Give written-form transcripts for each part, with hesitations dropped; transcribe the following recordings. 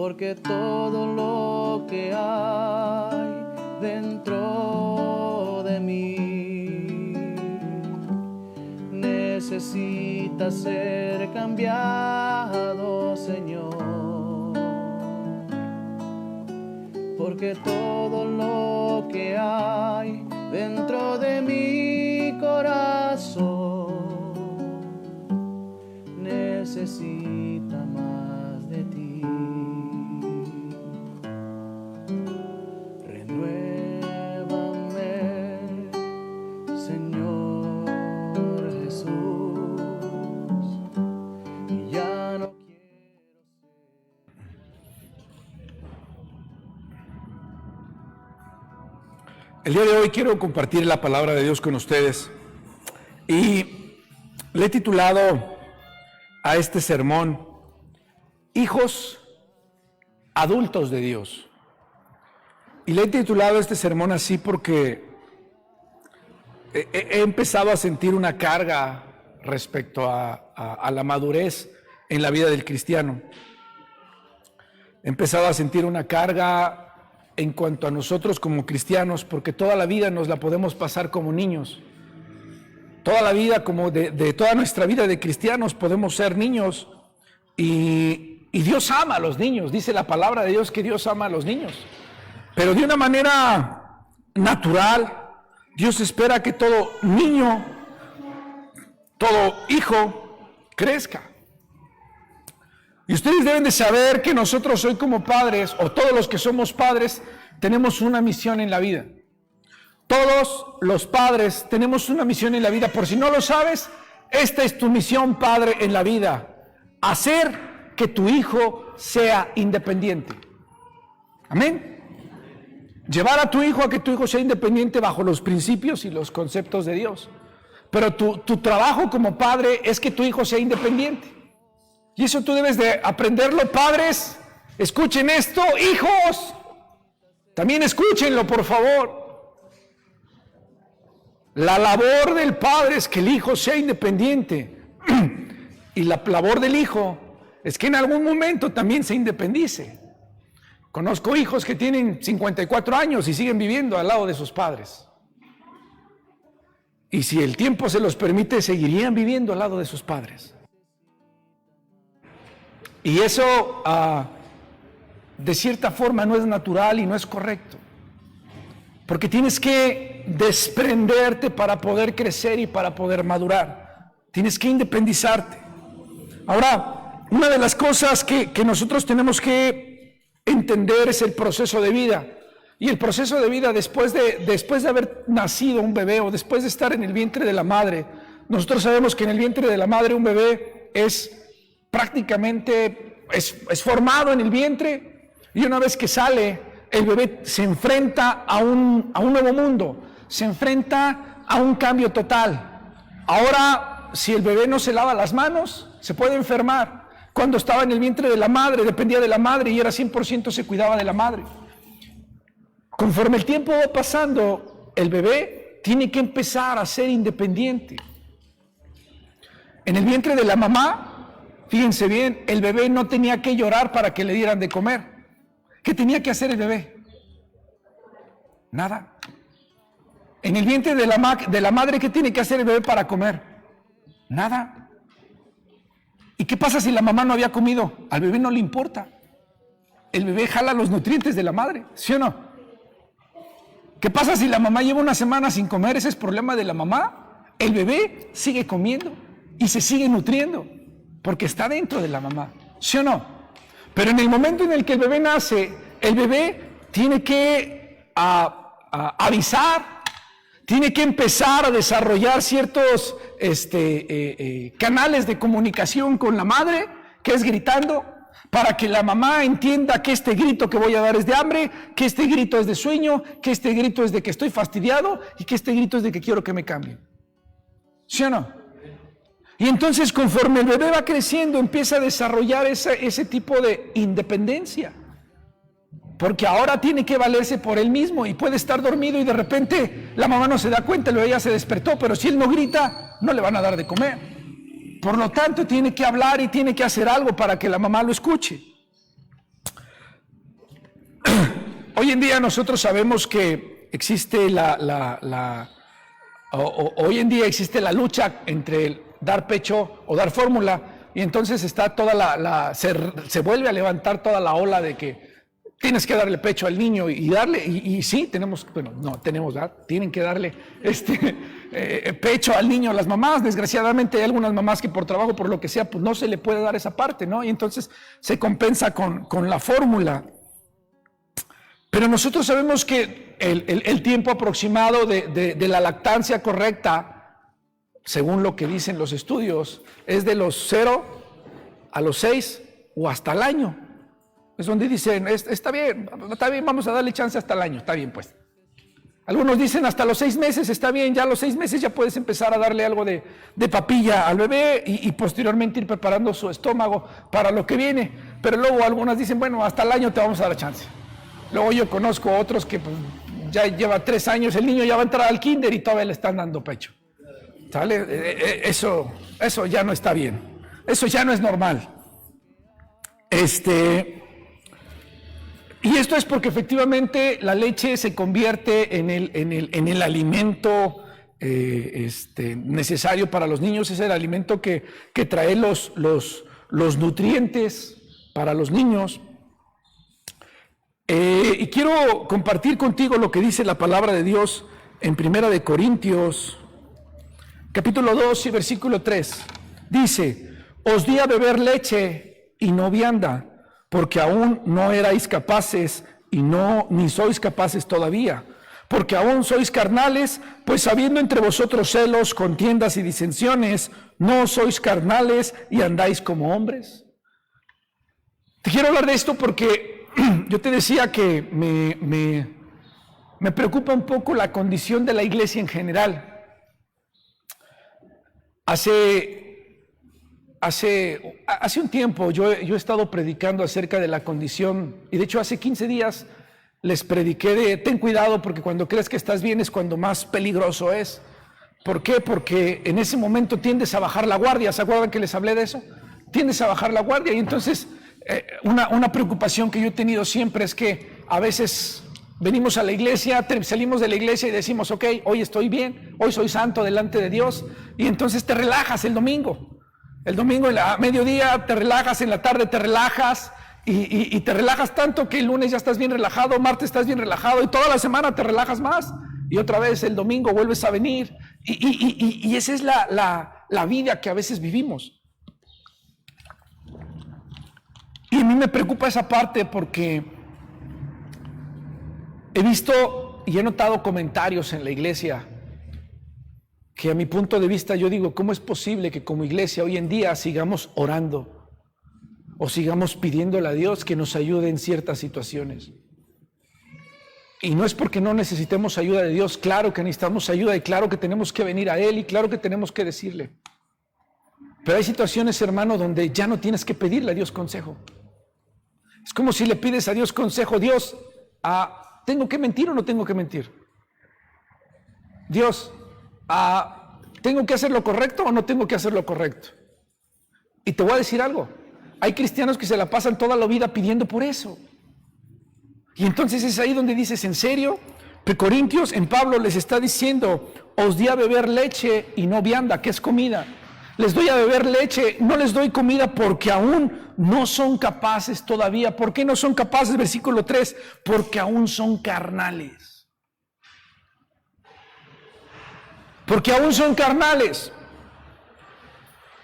porque todo lo que hay dentro de mí necesita ser cambiado, Señor, porque todo lo que hay dentro de mi corazón necesita más de ti. Renuévame, Señor Jesús, y ya no quiero ser. El día de hoy quiero compartir la palabra de Dios con ustedes y le he titulado a este sermón Hijos Adultos de Dios. Y le he titulado este sermón así porque he empezado a sentir una carga respecto a la madurez en la vida del cristiano. He empezado a sentir una carga en cuanto a nosotros como cristianos, porque toda la vida nos la podemos pasar como niños. Toda la vida, como de toda nuestra vida de cristianos, podemos ser niños. Y Dios ama a los niños. Dice la palabra de Dios que Dios ama a los niños. Pero de una manera natural, Dios espera que todo niño, todo hijo, crezca. Y ustedes deben de saber que nosotros hoy como padres, o todos los que somos padres, tenemos una misión en la vida. Todos los padres tenemos una misión en la vida. Por si no lo sabes, esta es tu misión, padre, en la vida. Hacer que tu hijo sea independiente. Amén. Llevar a tu hijo a que tu hijo sea independiente bajo los principios y los conceptos de Dios. Pero tu trabajo como padre es que tu hijo sea independiente. Y eso tú debes de aprenderlo, padres. Escuchen esto, hijos. También escúchenlo, por favor. La labor del padre es que el hijo sea independiente. Y la labor del hijo es que en algún momento también se independice. Conozco hijos que tienen 54 años y siguen viviendo al lado de sus padres. Y si el tiempo se los permite, seguirían viviendo al lado de sus padres. Y eso, de cierta forma, no es natural y no es correcto. Porque tienes que desprenderte para poder crecer y para poder madurar. Tienes que independizarte. Ahora, una de las cosas que nosotros tenemos que entender es el proceso de vida. Y el proceso de vida después de haber nacido un bebé o después de estar en el vientre de la madre. Nosotros sabemos que en el vientre de la madre un bebé es prácticamente es formado en el vientre, y una vez que sale, el bebé se enfrenta a un nuevo mundo, se enfrenta a un cambio total. Ahora, si el bebé no se lava las manos, se puede enfermar. Cuando estaba en el vientre de la madre, dependía de la madre y era 100% se cuidaba de la madre. Conforme el tiempo va pasando, el bebé tiene que empezar a ser independiente. En el vientre de la mamá, fíjense bien, el bebé no tenía que llorar para que le dieran de comer. ¿Qué tenía que hacer el bebé? Nada. En el vientre de la madre, ¿qué tiene que hacer el bebé para comer? Nada. ¿Y qué pasa si la mamá no había comido? Al bebé no le importa. El bebé jala los nutrientes de la madre, ¿sí o no? ¿Qué pasa si la mamá lleva una semana sin comer? Ese es problema de la mamá. El bebé sigue comiendo y se sigue nutriendo. Porque está dentro de la mamá, ¿sí o no? Pero en el momento en el que el bebé nace, el bebé tiene que avisar, tiene que empezar a desarrollar ciertos canales de comunicación con la madre, que es gritando, para que la mamá entienda que este grito que voy a dar es de hambre, que este grito es de sueño, que este grito es de que estoy fastidiado y que este grito es de que quiero que me cambien. ¿Sí o no? Y entonces, conforme el bebé va creciendo, empieza a desarrollar ese tipo de independencia. Porque ahora tiene que valerse por él mismo y puede estar dormido y de repente la mamá no se da cuenta, el bebé ya se despertó, pero si él no grita, no le van a dar de comer. Por lo tanto, tiene que hablar y tiene que hacer algo para que la mamá lo escuche. Hoy en día nosotros sabemos que existe hoy en día existe la lucha entre el dar pecho o dar fórmula, y entonces está toda se vuelve a levantar toda la ola de que tienes que darle pecho al niño y darle, y sí, tienen que darle pecho al niño. Las mamás, desgraciadamente hay algunas mamás que por trabajo, por lo que sea, pues no se le puede dar esa parte, ¿no? Y entonces se compensa con la fórmula. Pero nosotros sabemos que el tiempo aproximado de la lactancia correcta, según lo que dicen los estudios, es de los 0 a los 6 o hasta el año. Es donde dicen, está bien, vamos a darle chance hasta el año, está bien pues. Algunos dicen hasta los 6 meses, está bien, ya a los 6 meses ya puedes empezar a darle algo de papilla al bebé y posteriormente ir preparando su estómago para lo que viene. Pero luego algunas dicen, bueno, hasta el año te vamos a dar chance. Luego yo conozco otros que pues, ya lleva 3 años, el niño ya va a entrar al kinder y todavía le están dando pecho. ¿Sale? Eso ya no está bien. Eso ya no es normal. Y esto es porque efectivamente la leche se convierte en el alimento necesario para los niños. Es el alimento que trae los nutrientes para los niños. Y quiero compartir contigo lo que dice la palabra de Dios en 1 Corintios, capítulo 2 y versículo 3. Dice, os di a beber leche y no vianda, porque aún no erais capaces y ni sois capaces todavía, porque aún sois carnales, pues habiendo entre vosotros celos, contiendas y disensiones, ¿no sois carnales y andáis como hombres? Te quiero hablar de esto porque yo te decía que me preocupa un poco la condición de la iglesia en general. Hace un tiempo yo he estado predicando acerca de la condición, y de hecho hace 15 días les prediqué de ten cuidado porque cuando crees que estás bien es cuando más peligroso es. ¿Por qué? Porque en ese momento tiendes a bajar la guardia. ¿Se acuerdan que les hablé de eso? Tiendes a bajar la guardia y entonces una preocupación que yo he tenido siempre es que a veces venimos a la iglesia, salimos de la iglesia y decimos, ok, hoy estoy bien, hoy soy santo delante de Dios, y entonces te relajas el domingo. El domingo a mediodía te relajas, en la tarde te relajas y te relajas tanto que el lunes ya estás bien relajado, martes estás bien relajado y toda la semana te relajas más y otra vez el domingo vuelves a venir y esa es la vida que a veces vivimos. Y a mí me preocupa esa parte porque he visto y he notado comentarios en la iglesia que a mi punto de vista yo digo, ¿cómo es posible que como iglesia hoy en día sigamos orando o sigamos pidiéndole a Dios que nos ayude en ciertas situaciones? Y no es porque no necesitemos ayuda de Dios, claro que necesitamos ayuda y claro que tenemos que venir a Él y claro que tenemos que decirle. Pero hay situaciones, hermano, donde ya no tienes que pedirle a Dios consejo. Es como si le pides a Dios consejo, Dios, ¿tengo que mentir o no tengo que mentir? Dios, ¿tengo que hacer lo correcto o no tengo que hacer lo correcto? Y te voy a decir algo, hay cristianos que se la pasan toda la vida pidiendo por eso. Y entonces es ahí donde dices, ¿en serio? Pero Corintios, en Pablo les está diciendo, os di a beber leche y no vianda, que es comida. Les doy a beber leche, no les doy comida porque aún no son capaces todavía. ¿Por qué no son capaces? Versículo 3, porque aún son carnales. Porque aún son carnales.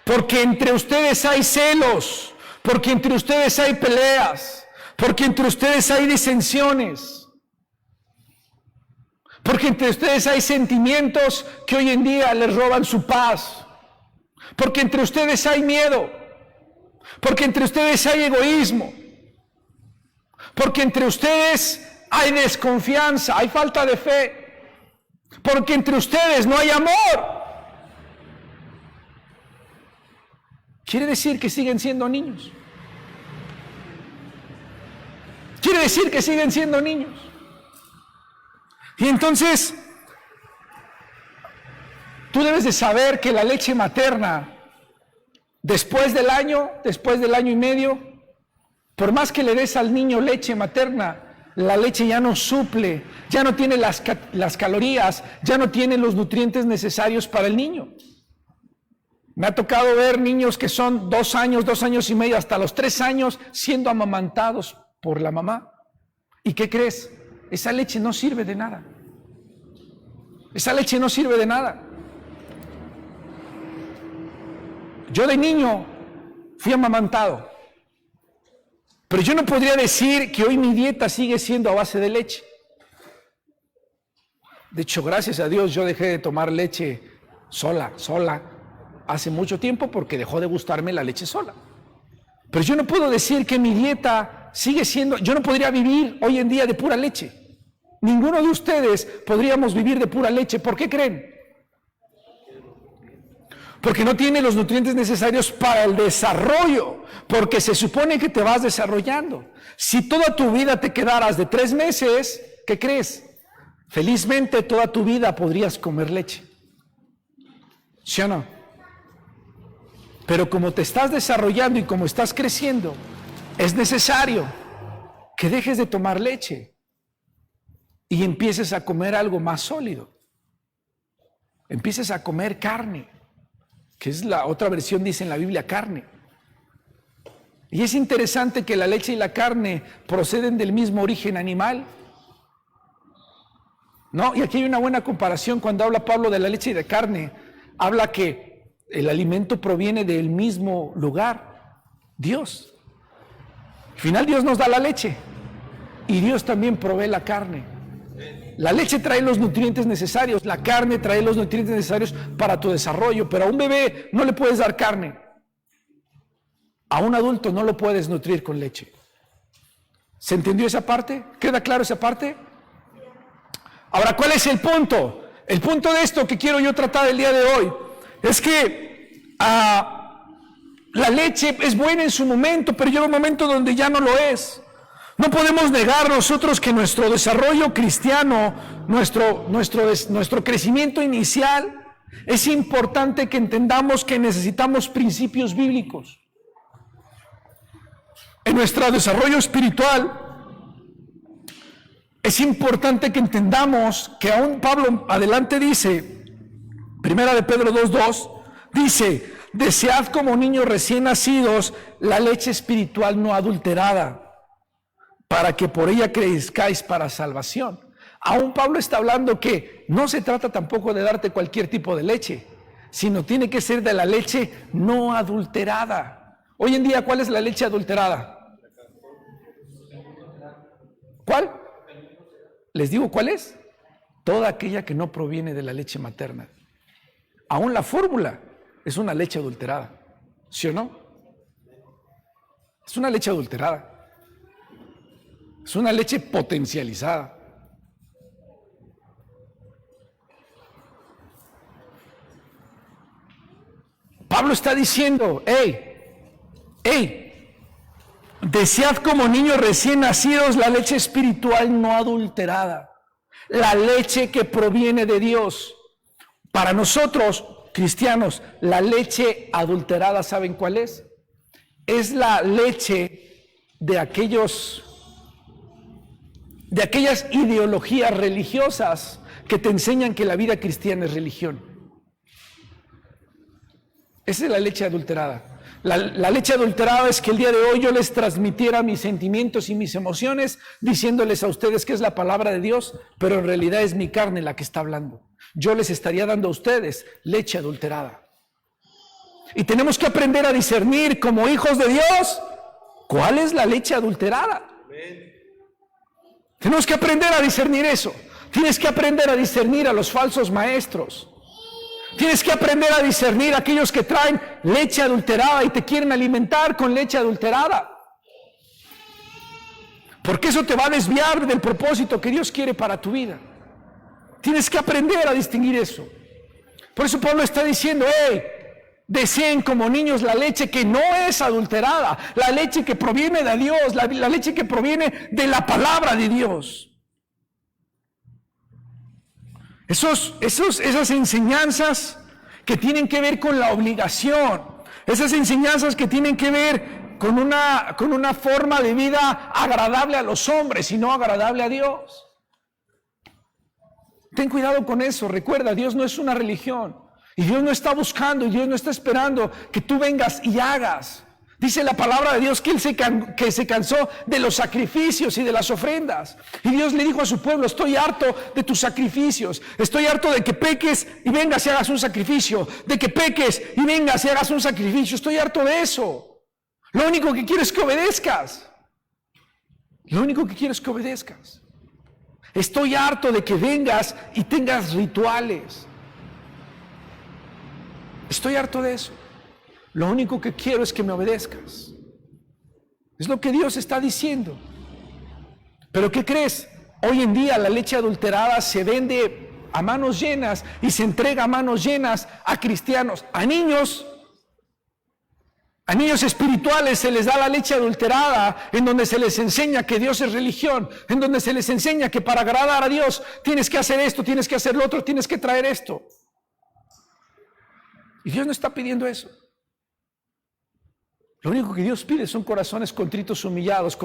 Porque entre ustedes hay celos, porque entre ustedes hay peleas, porque entre ustedes hay disensiones, porque entre ustedes hay sentimientos que hoy en día les roban su paz. Porque entre ustedes hay miedo, porque entre ustedes hay egoísmo, porque entre ustedes hay desconfianza, hay falta de fe, porque entre ustedes no hay amor. Quiere decir que siguen siendo niños. Quiere decir que siguen siendo niños. Y entonces tú debes de saber que la leche materna, después del año y medio, por más que le des al niño leche materna, La leche ya no suple, ya no tiene las calorías, ya no tiene los nutrientes necesarios para el niño. Me ha tocado ver niños que son 2 años, 2 años y medio, hasta los 3 años siendo amamantados por la mamá. ¿Y qué crees? Esa leche no sirve de nada. Esa leche no sirve de nada. Yo de niño fui amamantado, pero yo no podría decir que hoy mi dieta sigue siendo a base de leche. De hecho, gracias a Dios, yo dejé de tomar leche sola, hace mucho tiempo porque dejó de gustarme la leche sola. Pero yo no puedo decir que mi dieta sigue siendo, yo no podría vivir hoy en día de pura leche. Ninguno de ustedes podríamos vivir de pura leche. ¿Por qué creen? Porque no tiene los nutrientes necesarios para el desarrollo, porque se supone que te vas desarrollando. Si toda tu vida te quedaras de 3 meses, ¿qué crees? Felizmente toda tu vida podrías comer leche. ¿Sí o no? Pero como te estás desarrollando y como estás creciendo, es necesario que dejes de tomar leche y empieces a comer algo más sólido. Empieces a comer carne, que es la otra versión, dice en la Biblia, carne. Y es interesante que la leche y la carne proceden del mismo origen animal. ¿No? Y aquí hay una buena comparación cuando habla Pablo de la leche y de carne. Habla que el alimento proviene del mismo lugar, Dios. Al final Dios nos da la leche y Dios también provee la carne. La leche trae los nutrientes necesarios, la carne trae los nutrientes necesarios para tu desarrollo, pero a un bebé no le puedes dar carne. A un adulto no lo puedes nutrir con leche. ¿Se entendió esa parte? ¿Queda claro esa parte? Ahora, ¿cuál es el punto? El punto de esto que quiero yo tratar el día de hoy es que la leche es buena en su momento, pero llega un momento donde ya no lo es. No podemos negar nosotros que nuestro desarrollo cristiano, nuestro crecimiento inicial, es importante que entendamos que necesitamos principios bíblicos. En nuestro desarrollo espiritual, es importante que entendamos que aún Pablo adelante dice, Primera de Pedro 2:2, dice, desead como niños recién nacidos la leche espiritual no adulterada, para que por ella crezcáis para salvación. Aún Pablo está hablando que no se trata tampoco de darte cualquier tipo de leche, sino tiene que ser de la leche no adulterada. Hoy en día, ¿cuál es la leche adulterada? ¿Cuál? Les digo cuál es. Toda aquella que no proviene de la leche materna. Aún la fórmula es una leche adulterada. ¿Sí o no? Es una leche adulterada. Es una leche potencializada. Pablo está diciendo, desead como niños recién nacidos la leche espiritual no adulterada, la leche que proviene de Dios. Para nosotros, cristianos, la leche adulterada, ¿saben cuál es? Es la leche de aquellas ideologías religiosas que te enseñan que la vida cristiana es religión. Esa es la leche adulterada. La leche adulterada es que el día de hoy yo les transmitiera mis sentimientos y mis emociones, diciéndoles a ustedes que es la palabra de Dios, pero en realidad es mi carne la que está hablando. Yo les estaría dando a ustedes leche adulterada. Y tenemos que aprender a discernir como hijos de Dios cuál es la leche adulterada. Tenemos que aprender a discernir eso. Tienes que aprender a discernir a los falsos maestros. Tienes que aprender a discernir a aquellos que traen leche adulterada y te quieren alimentar con leche adulterada. Porque eso te va a desviar del propósito que Dios quiere para tu vida. Tienes que aprender a distinguir eso. Por eso Pablo está diciendo, deseen como niños la leche que no es adulterada, la leche que proviene de Dios, la leche que proviene de la palabra de Dios. Esas enseñanzas que tienen que ver con la obligación, esas enseñanzas que tienen que ver con una forma de vida agradable a los hombres y no agradable a Dios. Ten cuidado con eso. Recuerda, Dios no es una religión. Y Dios no está buscando, y Dios no está esperando que tú vengas y hagas. Dice la palabra de Dios que Él se cansó de los sacrificios y de las ofrendas. Y Dios le dijo a su pueblo: estoy harto de tus sacrificios. Estoy harto de que peques y vengas y hagas un sacrificio. De que peques y vengas y hagas un sacrificio. Estoy harto de eso. Lo único que quiero es que obedezcas. Lo único que quiero es que obedezcas. Estoy harto de que vengas y tengas rituales. Estoy harto de eso. Lo único que quiero es que me obedezcas. Es lo que Dios está diciendo. Pero ¿qué crees? Hoy en día la leche adulterada se vende a manos llenas y se entrega a manos llenas a cristianos, a niños espirituales se les da la leche adulterada, en donde se les enseña que Dios es religión, en donde se les enseña que para agradar a Dios tienes que hacer esto, tienes que hacer lo otro, tienes que traer esto. Y Dios no está pidiendo eso. Lo único que Dios pide son corazones contritos, humillados,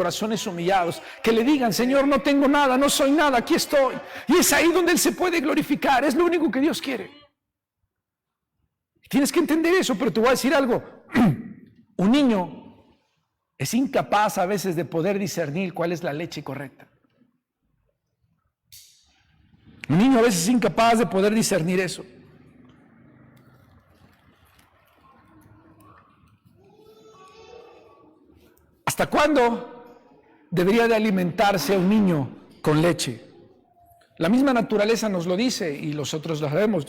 que le digan: Señor, no tengo nada, no soy nada, aquí estoy. Y es ahí donde Él se puede glorificar, es lo único que Dios quiere. Tienes que entender eso, pero te voy a decir algo. Un niño es incapaz a veces de poder discernir cuál es la leche correcta. Un niño a veces es incapaz de poder discernir eso. ¿Hasta cuándo debería de alimentarse un niño con leche? La misma naturaleza nos lo dice y nosotros lo sabemos.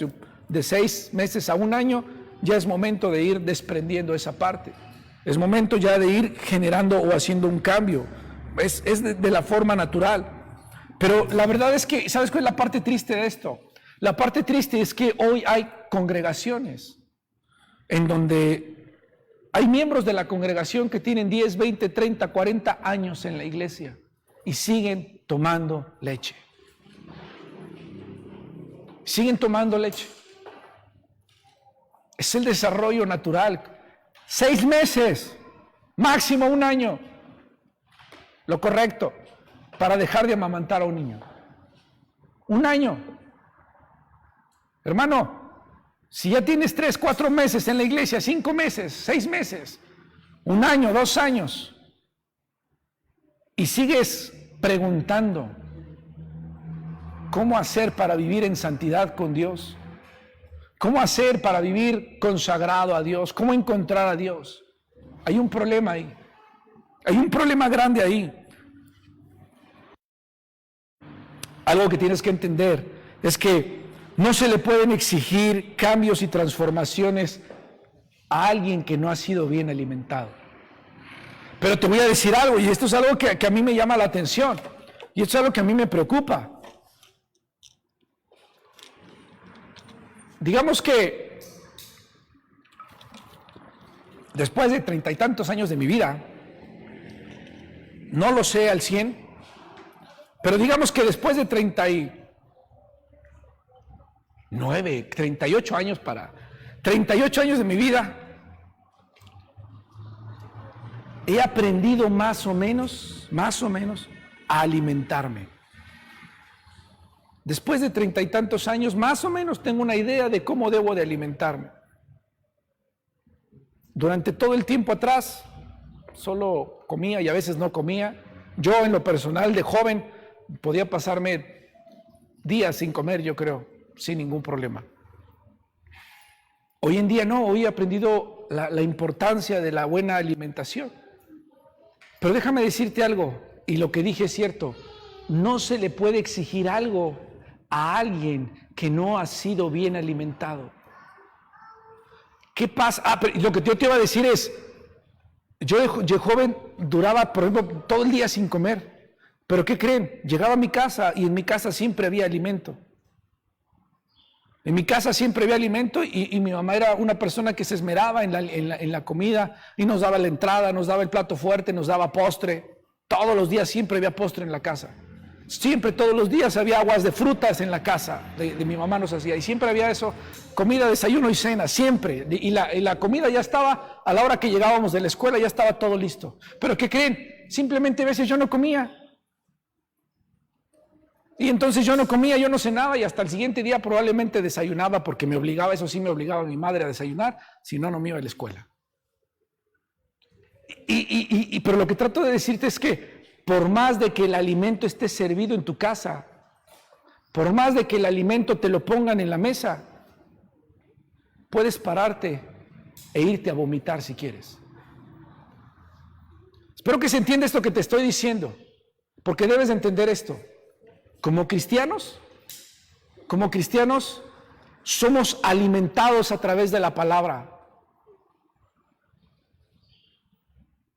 De 6 meses a 1 año ya es momento de ir desprendiendo esa parte. Es momento ya de ir generando o haciendo un cambio. Es de la forma natural. Pero la verdad es que, ¿sabes cuál es la parte triste de esto? La parte triste es que hoy hay congregaciones en donde hay miembros de la congregación que tienen 10, 20, 30, 40 años en la iglesia y siguen tomando leche. Siguen tomando leche. Es el desarrollo natural. 6 meses, máximo 1 año. Lo correcto para dejar de amamantar a un niño. 1 año. Hermano, si ya tienes 3, 4 meses en la iglesia, 5 meses, 6 meses, 1 año, 2 años, y sigues preguntando cómo hacer para vivir en santidad con Dios, cómo hacer para vivir consagrado a Dios, cómo encontrar a Dios, hay un problema ahí, hay un problema grande ahí. Algo que tienes que entender es que no se le pueden exigir cambios y transformaciones a alguien que no ha sido bien alimentado. Pero te voy a decir algo, y esto es algo que a mí me llama la atención, y esto es algo que a mí me preocupa. Digamos que después de 30 y tantos años de mi vida, no lo sé al 100, pero digamos que después de 38 años de mi vida, he aprendido más o menos, a alimentarme. Después de 30 y tantos años, más o menos tengo una idea de cómo debo de alimentarme. Durante todo el tiempo atrás, solo comía y a veces no comía. Yo, en lo personal, de joven, podía pasarme días sin comer, yo creo, sin ningún problema. Hoy en día no, hoy he aprendido la importancia de la buena alimentación. Pero déjame decirte algo, y lo que dije es cierto, no se le puede exigir algo a alguien que no ha sido bien alimentado. ¿Qué pasa? Pero lo que yo te iba a decir es, yo de joven duraba, por ejemplo, todo el día sin comer. Pero ¿qué creen? Llegaba a mi casa y en mi casa siempre había alimento. En mi casa siempre había alimento y mi mamá era una persona que se esmeraba en la comida y nos daba la entrada, nos daba el plato fuerte, nos daba postre. Todos los días siempre había postre en la casa. Siempre, todos los días había aguas de frutas en la casa de mi mamá nos hacía. Y siempre había eso, comida, desayuno y cena, siempre. Y la comida ya estaba, a la hora que llegábamos de la escuela, ya estaba todo listo. Pero ¿qué creen? Simplemente a veces yo no comía. Y entonces yo no comía, yo no cenaba y hasta el siguiente día probablemente desayunaba porque me obligaba, eso sí me obligaba mi madre a desayunar, si no, no me iba a la escuela. Pero lo que trato de decirte es que por más de que el alimento esté servido en tu casa, por más de que el alimento te lo pongan en la mesa, puedes pararte e irte a vomitar si quieres. Espero que se entienda esto que te estoy diciendo, porque debes de entender esto. Como cristianos somos alimentados a través de la palabra.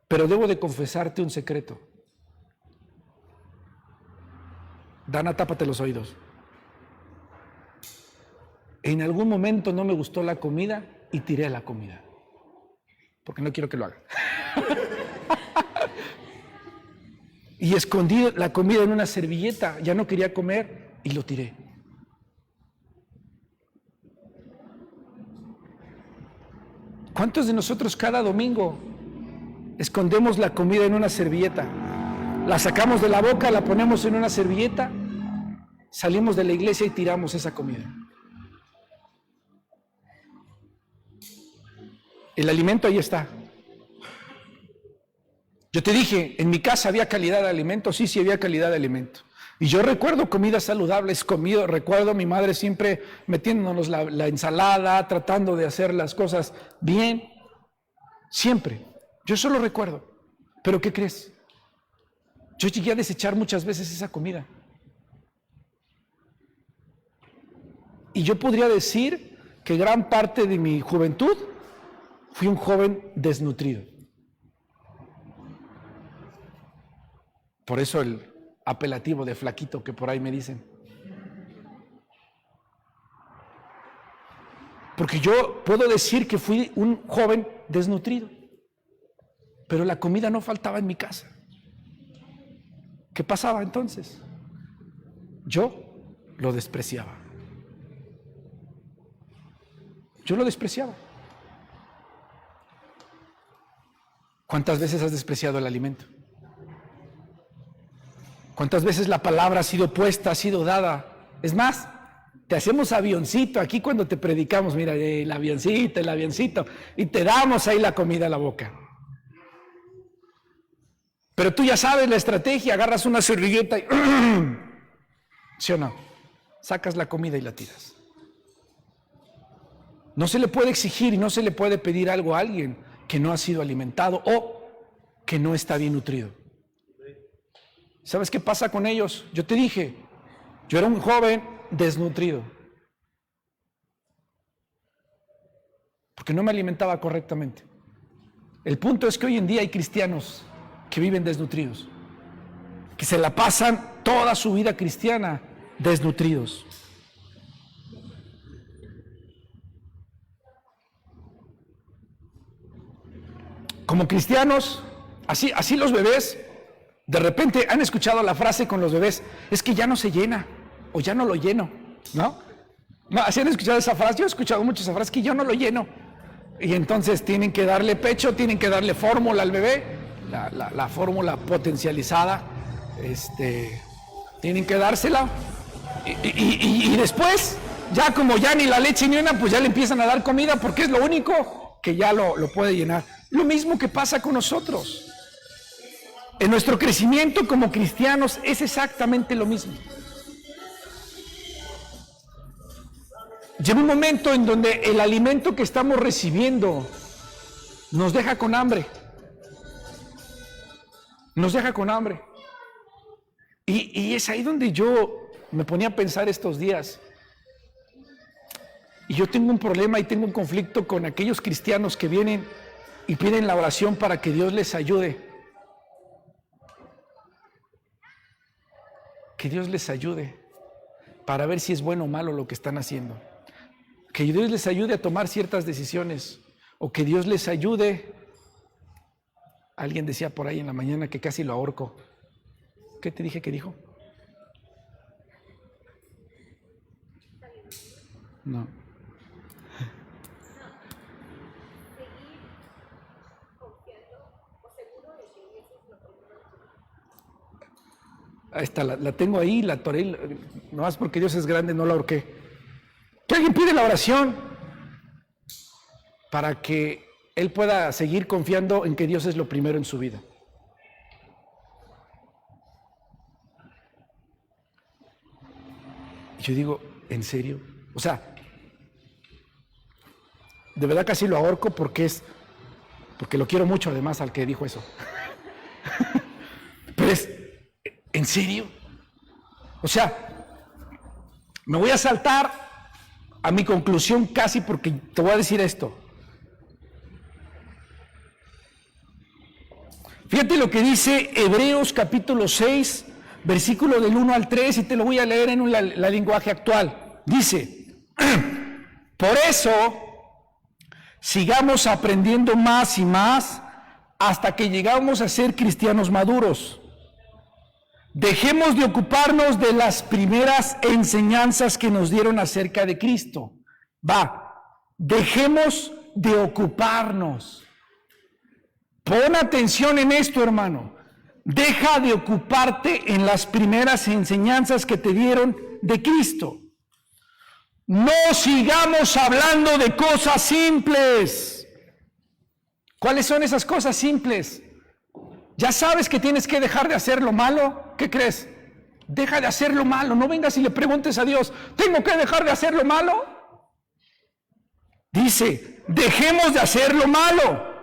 Pero debo de confesarte un secreto. Dana, tápate los oídos. En algún momento no me gustó la comida y tiré la comida. Porque no quiero que lo hagan. Y escondí la comida en una servilleta. Ya no quería comer y lo tiré. ¿Cuántos de nosotros cada domingo escondemos la comida en una servilleta? La sacamos de la boca, la ponemos en una servilleta, salimos de la iglesia y tiramos esa comida. El alimento ahí está. Yo te dije, en mi casa había calidad de alimento, sí había calidad de alimento. Y yo recuerdo comidas saludables, recuerdo a mi madre siempre metiéndonos la ensalada, tratando de hacer las cosas bien, siempre. Yo solo recuerdo. ¿Pero qué crees? Yo llegué a desechar muchas veces esa comida. Y yo podría decir que gran parte de mi juventud fui un joven desnutrido. Por eso el apelativo de flaquito que por ahí me dicen. Porque yo puedo decir que fui un joven desnutrido, pero la comida no faltaba en mi casa. ¿Qué pasaba entonces? Yo lo despreciaba. Yo lo despreciaba. ¿Cuántas veces has despreciado el alimento? ¿Cuántas veces la palabra ha sido puesta, ha sido dada? Es más, te hacemos avioncito aquí cuando te predicamos, mira, el avioncito, y te damos ahí la comida a la boca. Pero tú ya sabes la estrategia, agarras una servilleta y ¿sí o no? Sacas la comida y la tiras. No se le puede exigir y no se le puede pedir algo a alguien que no ha sido alimentado o que no está bien nutrido. ¿Sabes qué pasa con ellos? Yo te dije, yo era un joven desnutrido. Porque no me alimentaba correctamente. El punto es que hoy en día hay cristianos que viven desnutridos, que se la pasan toda su vida cristiana desnutridos. Como cristianos, así los bebés, de repente han escuchado la frase con los bebés, es que ya no se llena, o ya no lo lleno, ¿no? No, así han escuchado esa frase, yo he escuchado mucho esa frase, que yo no lo lleno. Y entonces tienen que darle pecho, tienen que darle fórmula al bebé, la fórmula potencializada, tienen que dársela. Y después, ya como ya ni la leche ni una, pues ya le empiezan a dar comida porque es lo único que ya lo puede llenar. Lo mismo que pasa con nosotros. En nuestro crecimiento como cristianos es exactamente lo mismo. Llega un momento en donde el alimento que estamos recibiendo nos deja con hambre. Nos deja con hambre. Y es ahí donde yo me ponía a pensar estos días. Y yo tengo un problema y tengo un conflicto con aquellos cristianos que vienen y piden la oración para que Dios les ayude. Que Dios les ayude para ver si es bueno o malo lo que están haciendo. Que Dios les ayude a tomar ciertas decisiones. O que Dios les ayude. Alguien decía por ahí en la mañana que casi lo ahorco. ¿Qué te dije que dijo? No. Ahí está, la tengo ahí, la atoré, nomás porque Dios es grande, no la ahorqué. Que alguien pide la oración para que él pueda seguir confiando en que Dios es lo primero en su vida. Yo digo, ¿en serio? O sea, de verdad casi lo ahorco porque lo quiero mucho además al que dijo eso. Pero es, ¿en serio? O sea, me voy a saltar a mi conclusión casi porque te voy a decir esto. Fíjate lo que dice Hebreos capítulo 6, versículo del 1 al 3, y te lo voy a leer en la lenguaje actual. Dice, por eso, sigamos aprendiendo más y más hasta que llegamos a ser cristianos maduros. Dejemos de ocuparnos de las primeras enseñanzas que nos dieron acerca de Cristo. Dejemos de ocuparnos. Pon atención en esto, hermano. Deja de ocuparte en las primeras enseñanzas que te dieron de Cristo. No sigamos hablando de cosas simples. ¿Cuáles son esas cosas simples? Ya sabes que tienes que dejar de hacer lo malo. ¿Qué crees? Deja de hacer lo malo. No vengas y le preguntes a Dios, ¿tengo que dejar de hacer lo malo? Dice, dejemos de hacer lo malo.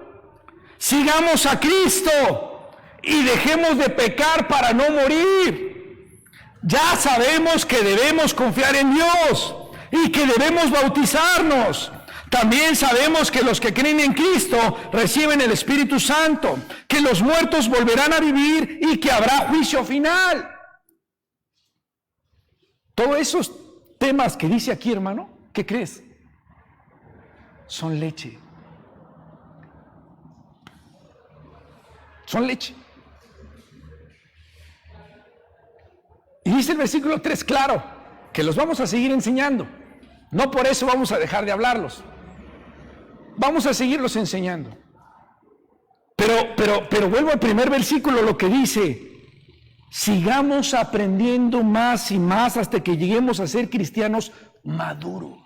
Sigamos a Cristo y dejemos de pecar para no morir. Ya sabemos que debemos confiar en Dios y que debemos bautizarnos. También sabemos que los que creen en Cristo reciben el Espíritu Santo, que los muertos volverán a vivir y que habrá juicio final. Todos esos temas que dice aquí, hermano, ¿qué crees? Son leche. Son leche. Y dice el versículo 3, claro, que los vamos a seguir enseñando. No por eso vamos a dejar de hablarlos. Vamos a seguirlos enseñando. Pero vuelvo al primer versículo, lo que dice, sigamos aprendiendo más y más hasta que lleguemos a ser cristianos maduros.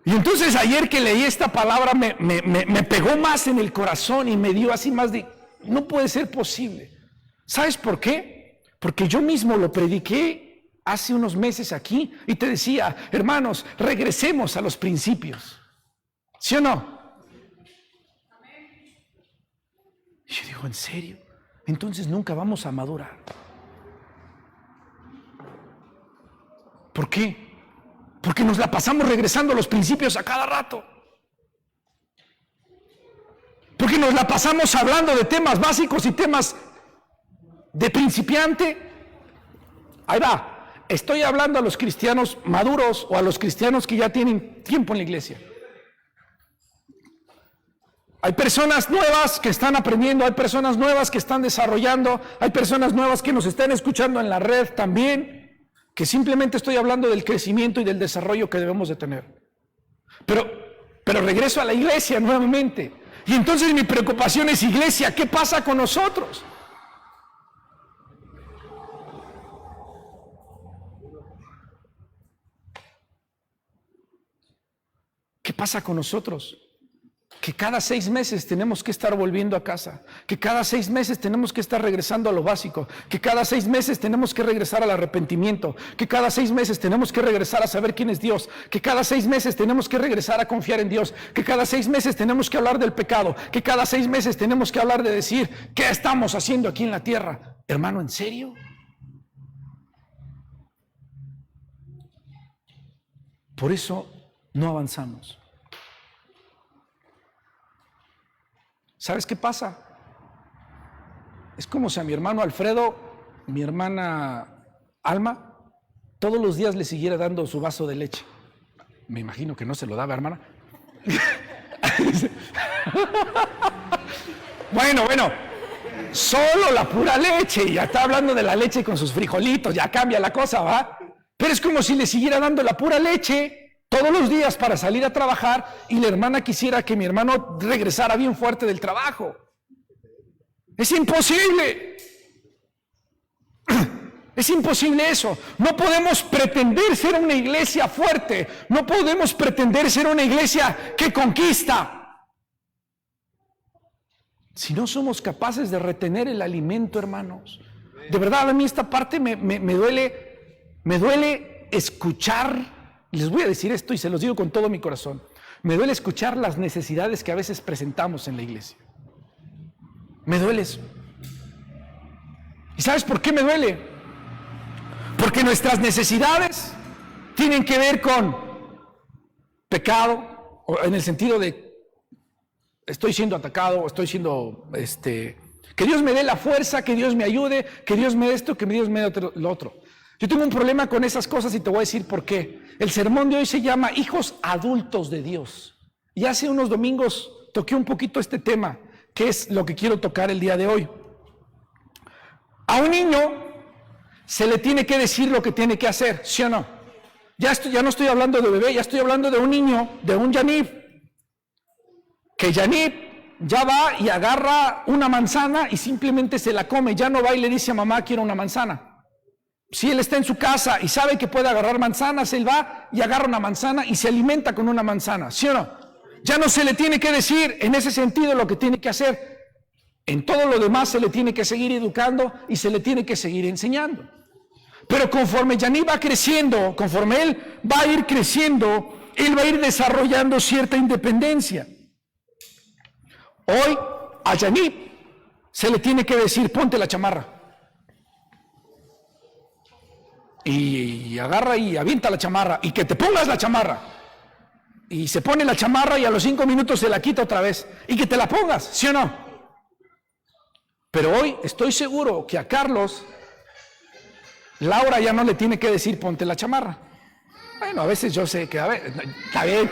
Y entonces ayer que leí esta palabra me pegó más en el corazón y me dio así más de, no puede ser posible. ¿Sabes por qué? Porque yo mismo lo prediqué hace unos meses aquí y te decía, hermanos, regresemos a los principios. ¿Sí o no? Y yo digo, ¿en serio? Entonces nunca vamos a madurar. ¿Por qué? Porque nos la pasamos regresando a los principios a cada rato. Porque nos la pasamos hablando de temas básicos y temas de principiante. Ahí va. Estoy hablando a los cristianos maduros o a los cristianos que ya tienen tiempo en la iglesia. Hay personas nuevas que están aprendiendo, hay personas nuevas que están desarrollando, hay personas nuevas que nos están escuchando en la red también, que simplemente estoy hablando del crecimiento y del desarrollo que debemos de tener. Pero regreso a la iglesia nuevamente. Y entonces mi preocupación es, iglesia, ¿qué pasa con nosotros? ¿Qué pasa con nosotros? Que cada 6 meses tenemos que estar volviendo a casa, que cada 6 meses tenemos que estar regresando a lo básico, que cada 6 meses tenemos que regresar al arrepentimiento, que cada 6 meses tenemos que regresar a saber quién es Dios, que cada 6 meses tenemos que regresar a confiar en Dios, que cada 6 meses tenemos que hablar del pecado, que cada 6 meses tenemos que hablar de decir, ¿qué estamos haciendo aquí en la tierra? Hermano, ¿en serio? Por eso no avanzamos. ¿Sabes qué pasa? Es como si a mi hermano Alfredo, mi hermana Alma, todos los días le siguiera dando su vaso de leche. Me imagino que no se lo daba, hermana. Bueno, solo la pura leche. Ya está hablando de la leche con sus frijolitos, ya cambia la cosa, ¿va? Pero es como si le siguiera dando la pura leche todos los días para salir a trabajar y la hermana quisiera que mi hermano regresara bien fuerte del trabajo. Es imposible. Es imposible eso. No podemos pretender ser una iglesia fuerte. No podemos pretender ser una iglesia que conquista si no somos capaces de retener el alimento, hermanos. De verdad, a mí esta parte me duele escuchar. Les voy a decir esto y se los digo con todo mi corazón. Me duele escuchar las necesidades que a veces presentamos en la iglesia. Me duele eso. ¿Y sabes por qué me duele? Porque nuestras necesidades tienen que ver con pecado, o en el sentido de estoy siendo atacado, estoy siendo, que Dios me dé la fuerza, que Dios me ayude, que Dios me dé esto, que Dios me dé lo otro. Yo tengo un problema con esas cosas y te voy a decir por qué. El sermón de hoy se llama Hijos Adultos de Dios. Y hace unos domingos toqué un poquito este tema, que es lo que quiero tocar el día de hoy. A un niño se le tiene que decir lo que tiene que hacer, ¿sí o no? Ya no estoy hablando de bebé, ya estoy hablando de un niño, de un Yanib. Que Yanib ya va y agarra una manzana y simplemente se la come, ya no va y le dice a mamá quiero una manzana. Si él está en su casa y sabe que puede agarrar manzanas, él va y agarra una manzana y se alimenta con una manzana, ¿sí o no? Ya no se le tiene que decir en ese sentido lo que tiene que hacer. En todo lo demás se le tiene que seguir educando y se le tiene que seguir enseñando. Pero conforme Yanib va creciendo, conforme él va a ir creciendo, él va a ir desarrollando cierta independencia. Hoy a Yanib se le tiene que decir ponte la chamarra. Y agarra y avienta la chamarra y que te pongas la chamarra. Y se pone la chamarra y a los 5 minutos se la quita otra vez. Y que te la pongas, ¿sí o no? Pero hoy estoy seguro que a Carlos, Laura ya no le tiene que decir ponte la chamarra. Bueno, a veces yo sé que, a ver, está bien.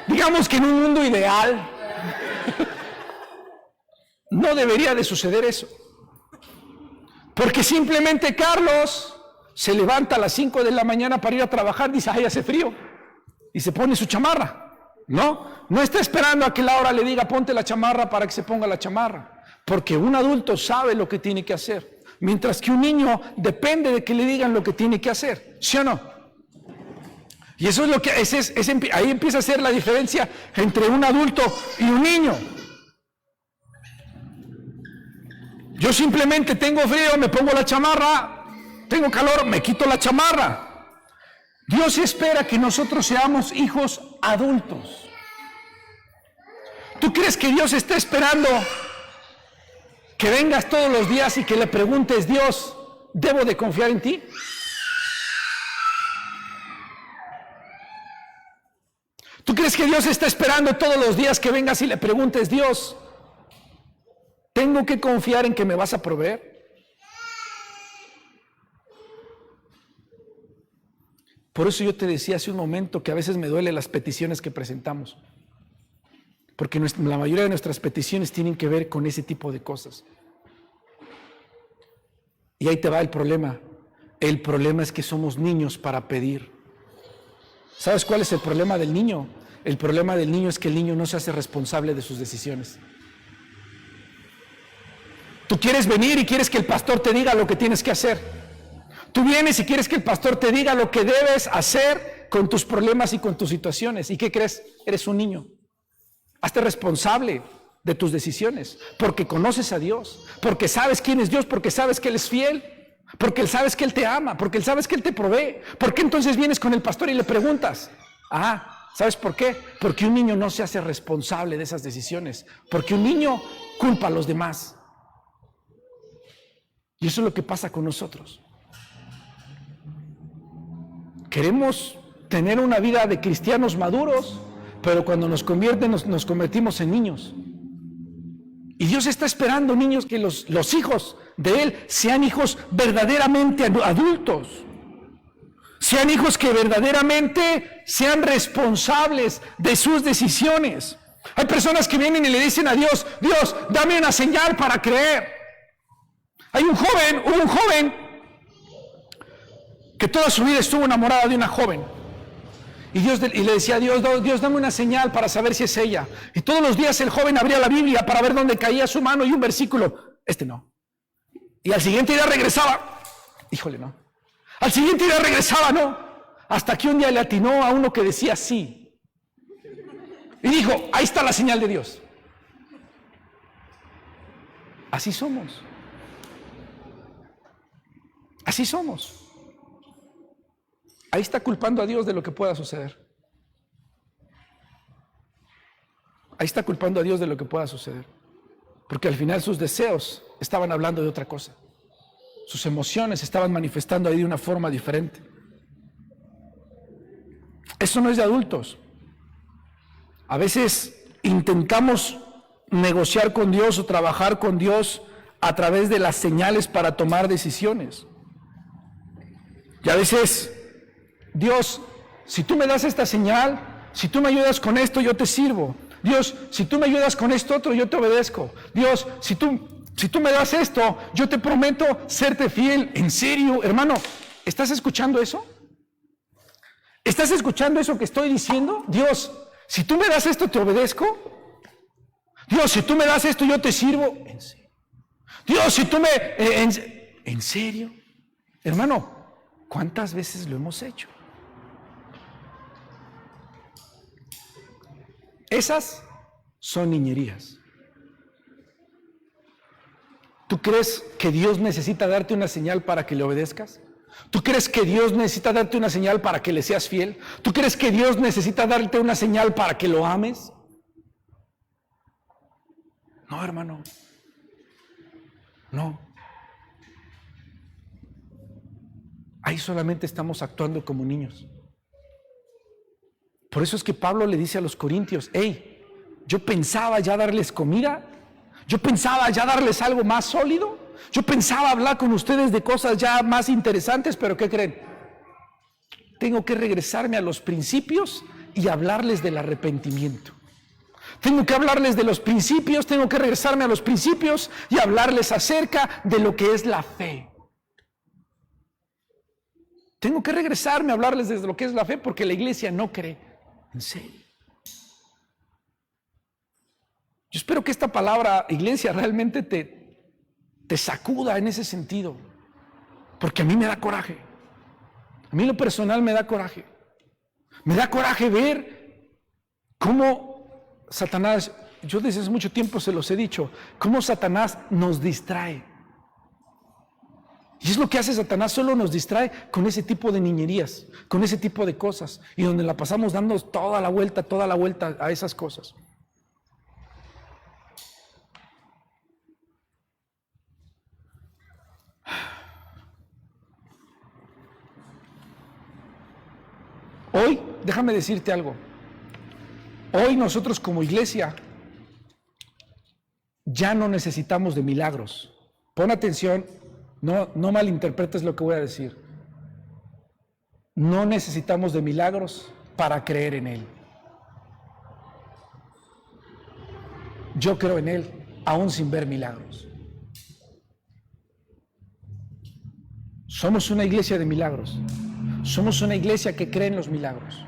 Digamos que en un mundo ideal no debería de suceder eso. Porque simplemente Carlos se levanta a las 5 de la mañana para ir a trabajar, dice, ay, hace frío. Y se pone su chamarra. No está esperando a que Laura le diga ponte la chamarra para que se ponga la chamarra. Porque un adulto sabe lo que tiene que hacer. Mientras que un niño depende de que le digan lo que tiene que hacer. ¿Sí o no? Y eso es lo que, ahí empieza a ser la diferencia entre un adulto y un niño. Yo simplemente tengo frío, me pongo la chamarra, tengo calor, me quito la chamarra. Dios espera que nosotros seamos hijos adultos. ¿Tú crees que Dios está esperando que vengas todos los días y que le preguntes, Dios, ¿debo de confiar en ti? ¿Tú crees que Dios está esperando todos los días que vengas y le preguntes, Dios, ¿tengo que confiar en que me vas a proveer? Por eso yo te decía hace un momento que a veces me duelen las peticiones que presentamos. Porque la mayoría de nuestras peticiones tienen que ver con ese tipo de cosas. Y ahí te va el problema. El problema es que somos niños para pedir. ¿Sabes cuál es el problema del niño? El problema del niño es que el niño no se hace responsable de sus decisiones. Tú quieres venir y quieres que el pastor te diga lo que tienes que hacer. Tú vienes y quieres que el pastor te diga lo que debes hacer con tus problemas y con tus situaciones. ¿Y qué crees? Eres un niño. Hazte responsable de tus decisiones, porque conoces a Dios, porque sabes quién es Dios, porque sabes que Él es fiel, porque sabes que Él te ama, porque sabes que Él te provee. ¿Por qué entonces vienes con el pastor y le preguntas? ¿Sabes por qué? Porque un niño no se hace responsable de esas decisiones, porque un niño culpa a los demás. Y eso es lo que pasa con nosotros. Queremos tener una vida de cristianos maduros, pero cuando nos convertimos en niños. Y Dios está esperando, niños, que los hijos de Él sean hijos verdaderamente adultos. Sean hijos que verdaderamente sean responsables de sus decisiones. Hay personas que vienen y le dicen a Dios, Dios, dame una señal para creer. Hubo un joven que toda su vida estuvo enamorada de una joven. Y le decía a Dios, Dios, dame una señal para saber si es ella. Y todos los días el joven abría la Biblia para ver dónde caía su mano y un versículo. No. Y al siguiente día regresaba. Híjole, no. Al siguiente día regresaba, no. Hasta que un día le atinó a uno que decía sí. Y dijo, ahí está la señal de Dios. Así somos. Así somos. Ahí está culpando a Dios de lo que pueda suceder. Ahí está culpando a Dios de lo que pueda suceder. Porque al final sus deseos estaban hablando de otra cosa. Sus emociones estaban manifestando ahí de una forma diferente. Eso no es de adultos. A veces intentamos negociar con Dios o trabajar con Dios a través de las señales para tomar decisiones. Y a veces, Dios, si tú me das esta señal, si tú me ayudas con esto, yo te sirvo. Dios, si tú me ayudas con esto otro, yo te obedezco. Dios, si tú me das esto, yo te prometo serte fiel. ¿En serio, hermano? ¿Estás escuchando eso? ¿Estás escuchando eso que estoy diciendo? Dios, si tú me das esto, te obedezco. Dios, si tú me das esto, yo te sirvo. ¿En serio? Dios, si tú me... ¿En serio? Hermano, ¿cuántas veces lo hemos hecho? Esas son niñerías. ¿Tú crees que Dios necesita darte una señal para que le obedezcas? ¿Tú crees que Dios necesita darte una señal para que le seas fiel? ¿Tú crees que Dios necesita darte una señal para que lo ames? No, hermano. No. Ahí solamente estamos actuando como niños. Por eso es que Pablo le dice a los corintios, hey, yo pensaba ya darles comida, yo pensaba ya darles algo más sólido, yo pensaba hablar con ustedes de cosas ya más interesantes, pero ¿qué creen? Tengo que regresarme a los principios y hablarles del arrepentimiento. Tengo que hablarles de los principios, tengo que regresarme a los principios y hablarles acerca de lo que es la fe. Tengo que regresarme a hablarles de lo que es la fe porque la iglesia no cree. ¿En serio? Yo espero que esta palabra, iglesia, realmente te sacuda en ese sentido. Porque a mí me da coraje. A mí en lo personal me da coraje. Me da coraje ver cómo Satanás, yo desde hace mucho tiempo se los he dicho, cómo Satanás nos distrae. Y es lo que hace Satanás, solo nos distrae con ese tipo de niñerías, con ese tipo de cosas, y donde la pasamos dando toda la vuelta a esas cosas. Hoy, déjame decirte algo, hoy nosotros como iglesia ya no necesitamos de milagros. Pon atención. No malinterpretes lo que voy a decir. No necesitamos de milagros para creer en Él. Yo creo en Él, aún sin ver milagros. Somos una iglesia de milagros. Somos una iglesia que cree en los milagros.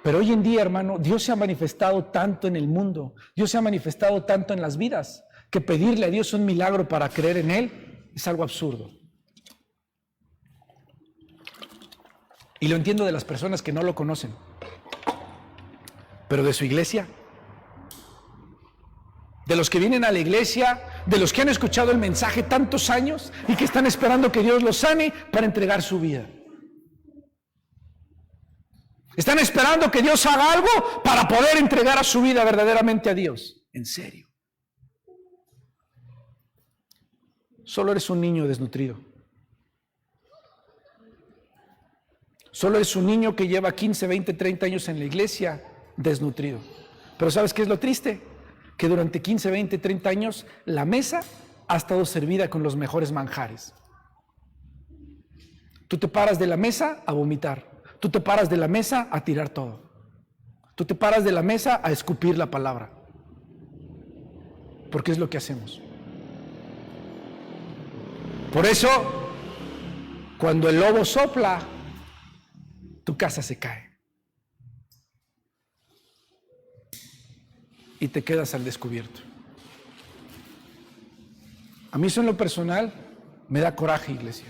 Pero hoy en día, hermano, Dios se ha manifestado tanto en el mundo, Dios se ha manifestado tanto en las vidas, que pedirle a Dios un milagro para creer en Él es algo absurdo. Y lo entiendo de las personas que no lo conocen. Pero de su iglesia, de los que vienen a la iglesia, de los que han escuchado el mensaje tantos años y que están esperando que Dios los sane para entregar su vida. Están esperando que Dios haga algo para poder entregar a su vida verdaderamente a Dios. ¿En serio? Solo eres un niño desnutrido. Solo eres un niño que lleva 15, 20, 30 años en la iglesia desnutrido. Pero ¿sabes qué es lo triste? Que durante 15, 20, 30 años la mesa ha estado servida con los mejores manjares. Tú te paras de la mesa a vomitar. Tú te paras de la mesa a tirar todo. Tú te paras de la mesa a escupir la palabra. Porque es lo que hacemos. Por eso, Cuando el lobo sopla, tu casa se cae. Y te quedas al descubierto. A mí eso en lo personal me da coraje, iglesia.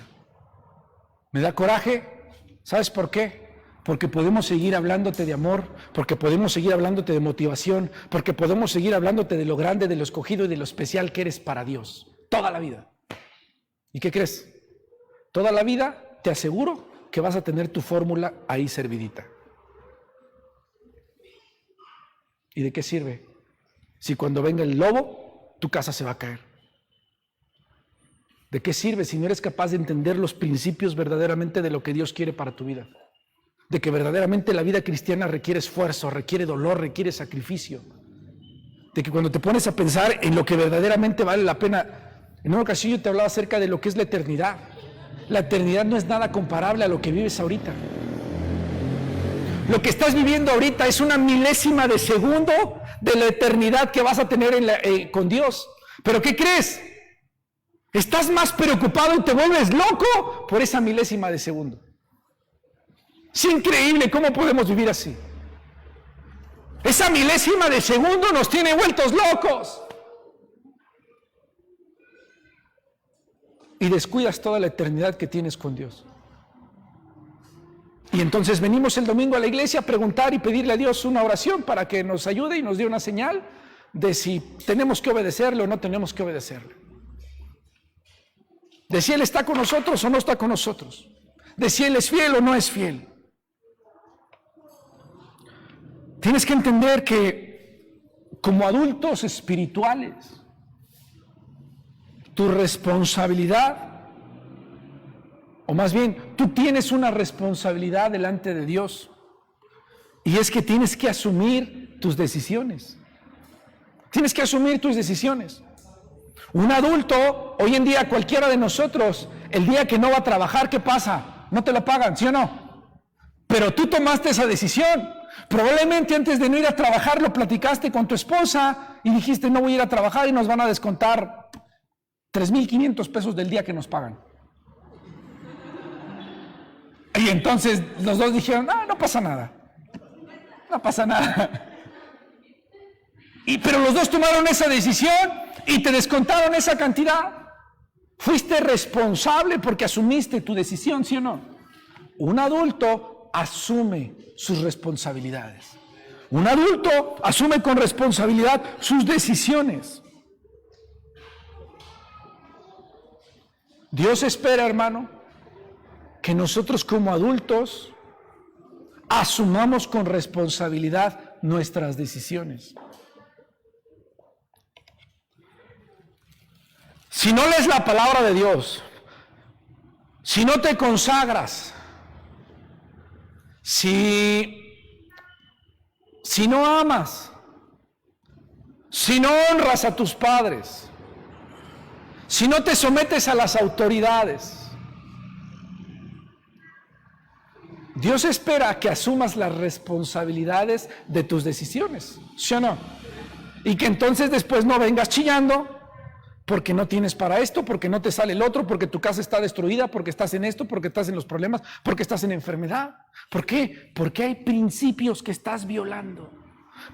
Me da coraje, ¿sabes por qué? Porque podemos seguir hablándote de amor, porque podemos seguir hablándote de motivación, porque podemos seguir hablándote de lo grande, de lo escogido y de lo especial que eres para Dios. Toda la vida. ¿Y qué crees? Toda la vida te aseguro que vas a tener tu fórmula ahí servidita. ¿Y de qué sirve? Si cuando venga el lobo, tu casa se va a caer. ¿De qué sirve si no eres capaz de entender los principios verdaderamente de lo que Dios quiere para tu vida? De que verdaderamente la vida cristiana requiere esfuerzo, requiere dolor, requiere sacrificio. De que cuando te pones a pensar en lo que verdaderamente vale la pena. En una ocasión yo te hablaba acerca de lo que es la eternidad. La eternidad no es nada comparable a lo que vives ahorita. Lo que estás viviendo ahorita es una milésima de segundo de la eternidad que vas a tener con Dios. ¿Pero qué crees? Estás más preocupado y te vuelves loco por esa milésima de segundo. Es increíble cómo podemos vivir así. Esa milésima de segundo nos tiene vueltos locos. Y descuidas toda la eternidad que tienes con Dios. Y entonces venimos el domingo a la iglesia a preguntar y pedirle a Dios una oración para que nos ayude y nos dé una señal de si tenemos que obedecerle o no tenemos que obedecerle. De si Él está con nosotros o no está con nosotros. De si Él es fiel o no es fiel. Tienes que entender que como adultos espirituales, tu responsabilidad, o más bien, tú tienes una responsabilidad delante de Dios, y es que tienes que asumir tus decisiones. Tienes que asumir tus decisiones. Un adulto, hoy en día cualquiera de nosotros, el día que no va a trabajar, ¿qué pasa? No te lo pagan, ¿sí o no? Pero tú tomaste esa decisión. Probablemente antes de no ir a trabajar lo platicaste con tu esposa y dijiste no voy a ir a trabajar y nos van a descontar 3,500 pesos del día que nos pagan. Y entonces los dos dijeron, no pasa nada. No pasa nada. Pero los dos tomaron esa decisión y te descontaron esa cantidad. Fuiste responsable porque asumiste tu decisión, ¿sí o no? Un adulto asume sus responsabilidades. Un adulto asume con responsabilidad sus decisiones. Dios espera, hermano, que nosotros como adultos asumamos con responsabilidad nuestras decisiones. Si no lees la palabra de Dios, si no te consagras, si no amas, si no honras a tus padres, si no te sometes a las autoridades, Dios espera que asumas las responsabilidades de tus decisiones, ¿sí o no? Y que entonces después no vengas chillando porque no tienes para esto, porque no te sale el otro, porque tu casa está destruida, porque estás en esto, porque estás en los problemas, porque estás en enfermedad. ¿Por qué? Porque hay principios que estás violando.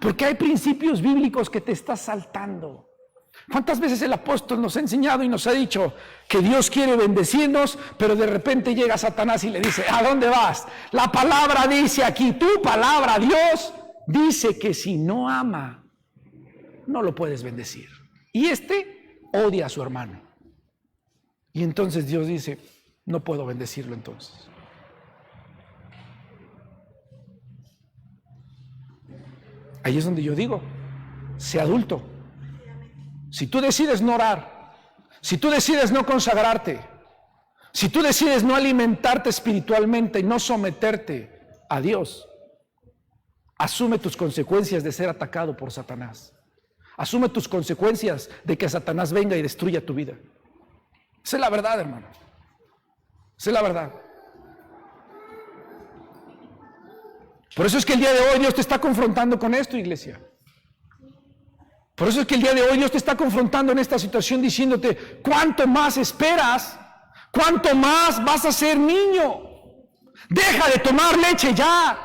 Porque hay principios bíblicos que te estás saltando. ¿Cuántas veces el apóstol nos ha enseñado y nos ha dicho que Dios quiere bendecirnos, pero de repente llega Satanás y le dice, ¿a dónde vas? La palabra dice aquí, tu palabra, Dios, dice que si no ama, no lo puedes bendecir. Y odia a su hermano. Y entonces Dios dice, no puedo bendecirlo entonces. Ahí es donde yo digo, sé adulto. Si tú decides no orar, si tú decides no consagrarte, si tú decides no alimentarte espiritualmente y no someterte a Dios, asume tus consecuencias de ser atacado por Satanás. Asume tus consecuencias de que Satanás venga y destruya tu vida. Esa es la verdad, hermano. Esa es la verdad. Por eso es que el día de hoy Dios te está confrontando con esto, iglesia. Por eso es que el día de hoy Dios te está confrontando en esta situación diciéndote, ¿cuánto más esperas ¿Cuánto más vas a ser niño? Deja de tomar leche ya.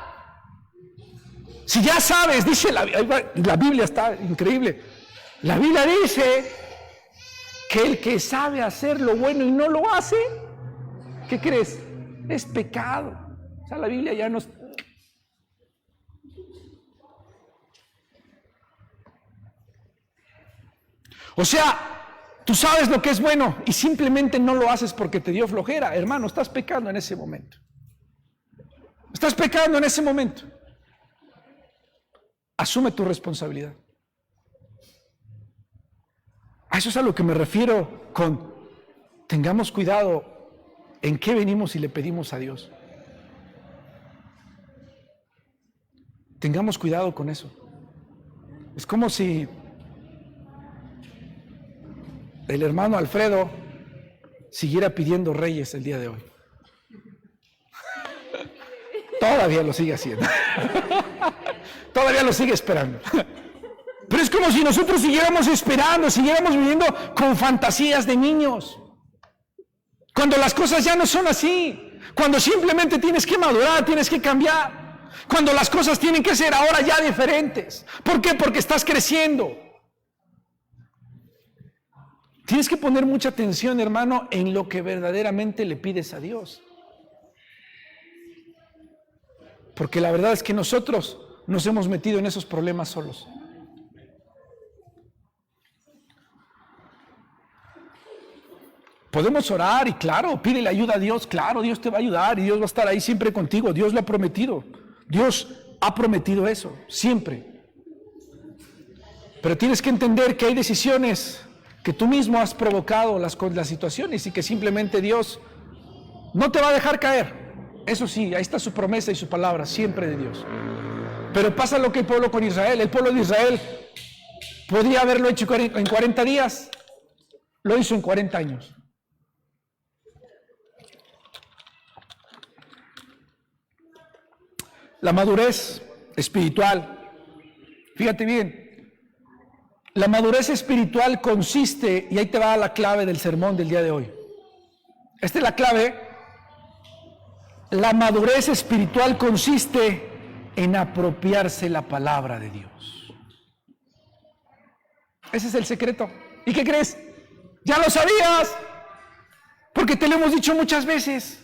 Si ya sabes, dice la Biblia, está increíble. La Biblia dice que el que sabe hacer lo bueno y no lo hace, ¿qué crees? Es pecado. O sea, la Biblia ya nos... O sea, tú sabes lo que es bueno y simplemente no lo haces porque te dio flojera. Hermano, estás pecando en ese momento. Estás pecando en ese momento. Asume tu responsabilidad. A eso es a lo que me refiero con tengamos cuidado en qué venimos y le pedimos a Dios. Tengamos cuidado con eso. Es como si el hermano Alfredo siguiera pidiendo reyes el día de hoy. Todavía lo sigue haciendo. Todavía lo sigue esperando. Pero es como si nosotros siguiéramos esperando, siguiéramos viviendo con fantasías de niños. Cuando las cosas ya no son así. Cuando simplemente tienes que madurar, tienes que cambiar. Cuando las cosas tienen que ser ahora ya diferentes. ¿Por qué? Porque estás creciendo. Tienes que poner mucha atención, hermano, en lo que verdaderamente le pides a Dios. Porque la verdad es que nosotros nos hemos metido en esos problemas solos. Podemos orar y claro, pídele ayuda a Dios, claro, Dios te va a ayudar y Dios va a estar ahí siempre contigo, Dios lo ha prometido. Dios ha prometido eso, siempre. Pero tienes que entender que hay decisiones que tú mismo has provocado las situaciones y que simplemente Dios no te va a dejar caer. Eso sí, ahí está su promesa y su palabra, siempre de Dios. Pero pasa lo que el pueblo con Israel. El pueblo de Israel podría haberlo hecho en 40 días, lo hizo en 40 años. La madurez espiritual, fíjate bien, la madurez espiritual consiste, y ahí te va la clave del sermón del día de hoy. Esta es la clave. La madurez espiritual consiste en apropiarse la palabra de Dios. Ese es el secreto. ¿Y qué crees? Ya lo sabías, porque te lo hemos dicho muchas veces.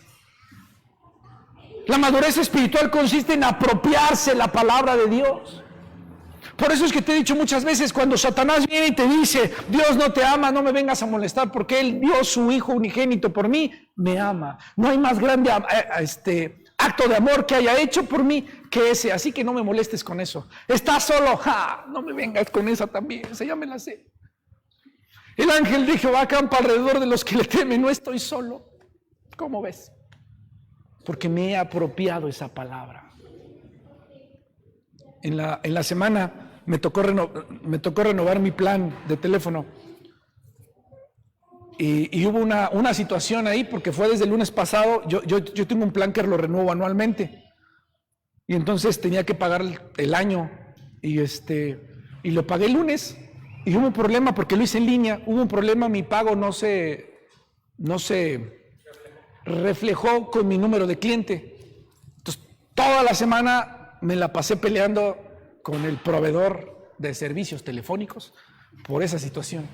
La madurez espiritual consiste en apropiarse la palabra de Dios. Por eso es que te he dicho muchas veces, cuando Satanás viene y te dice, Dios no te ama, no me vengas a molestar, porque Él dio su Hijo unigénito por mí, me ama. No hay más grande acto de amor que haya hecho por mí que ese, así que no me molestes con eso. Estás solo, no me vengas con esa también, esa ya me la sé. El ángel de Jehová acampa alrededor de los que le temen, no estoy solo. ¿Cómo ves? Porque me he apropiado esa palabra. En la semana me tocó renovar mi plan de teléfono y hubo una situación ahí porque fue desde el lunes pasado. Yo tengo un plan que lo renuevo anualmente y entonces tenía que pagar el año y lo pagué el lunes y hubo un problema porque lo hice en línea. Hubo un problema, mi pago no se reflejó con mi número de cliente. Entonces toda la semana me la pasé peleando con el proveedor de servicios telefónicos por esa situación.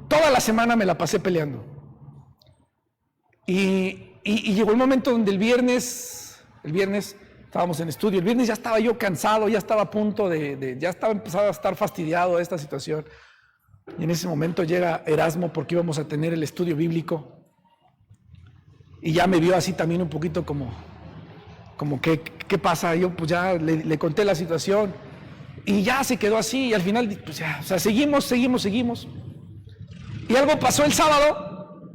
Toda la semana me la pasé peleando. Y llegó el momento donde el viernes estábamos en estudio, el viernes ya estaba yo cansado, ya estaba a punto ya estaba empezando a estar fastidiado de esta situación. Y en ese momento llega Erasmo porque íbamos a tener el estudio bíblico. Y ya me vio así también un poquito como ¿qué pasa? Yo pues ya le conté la situación y ya se quedó así y al final pues ya, o sea, seguimos. Y algo pasó el sábado,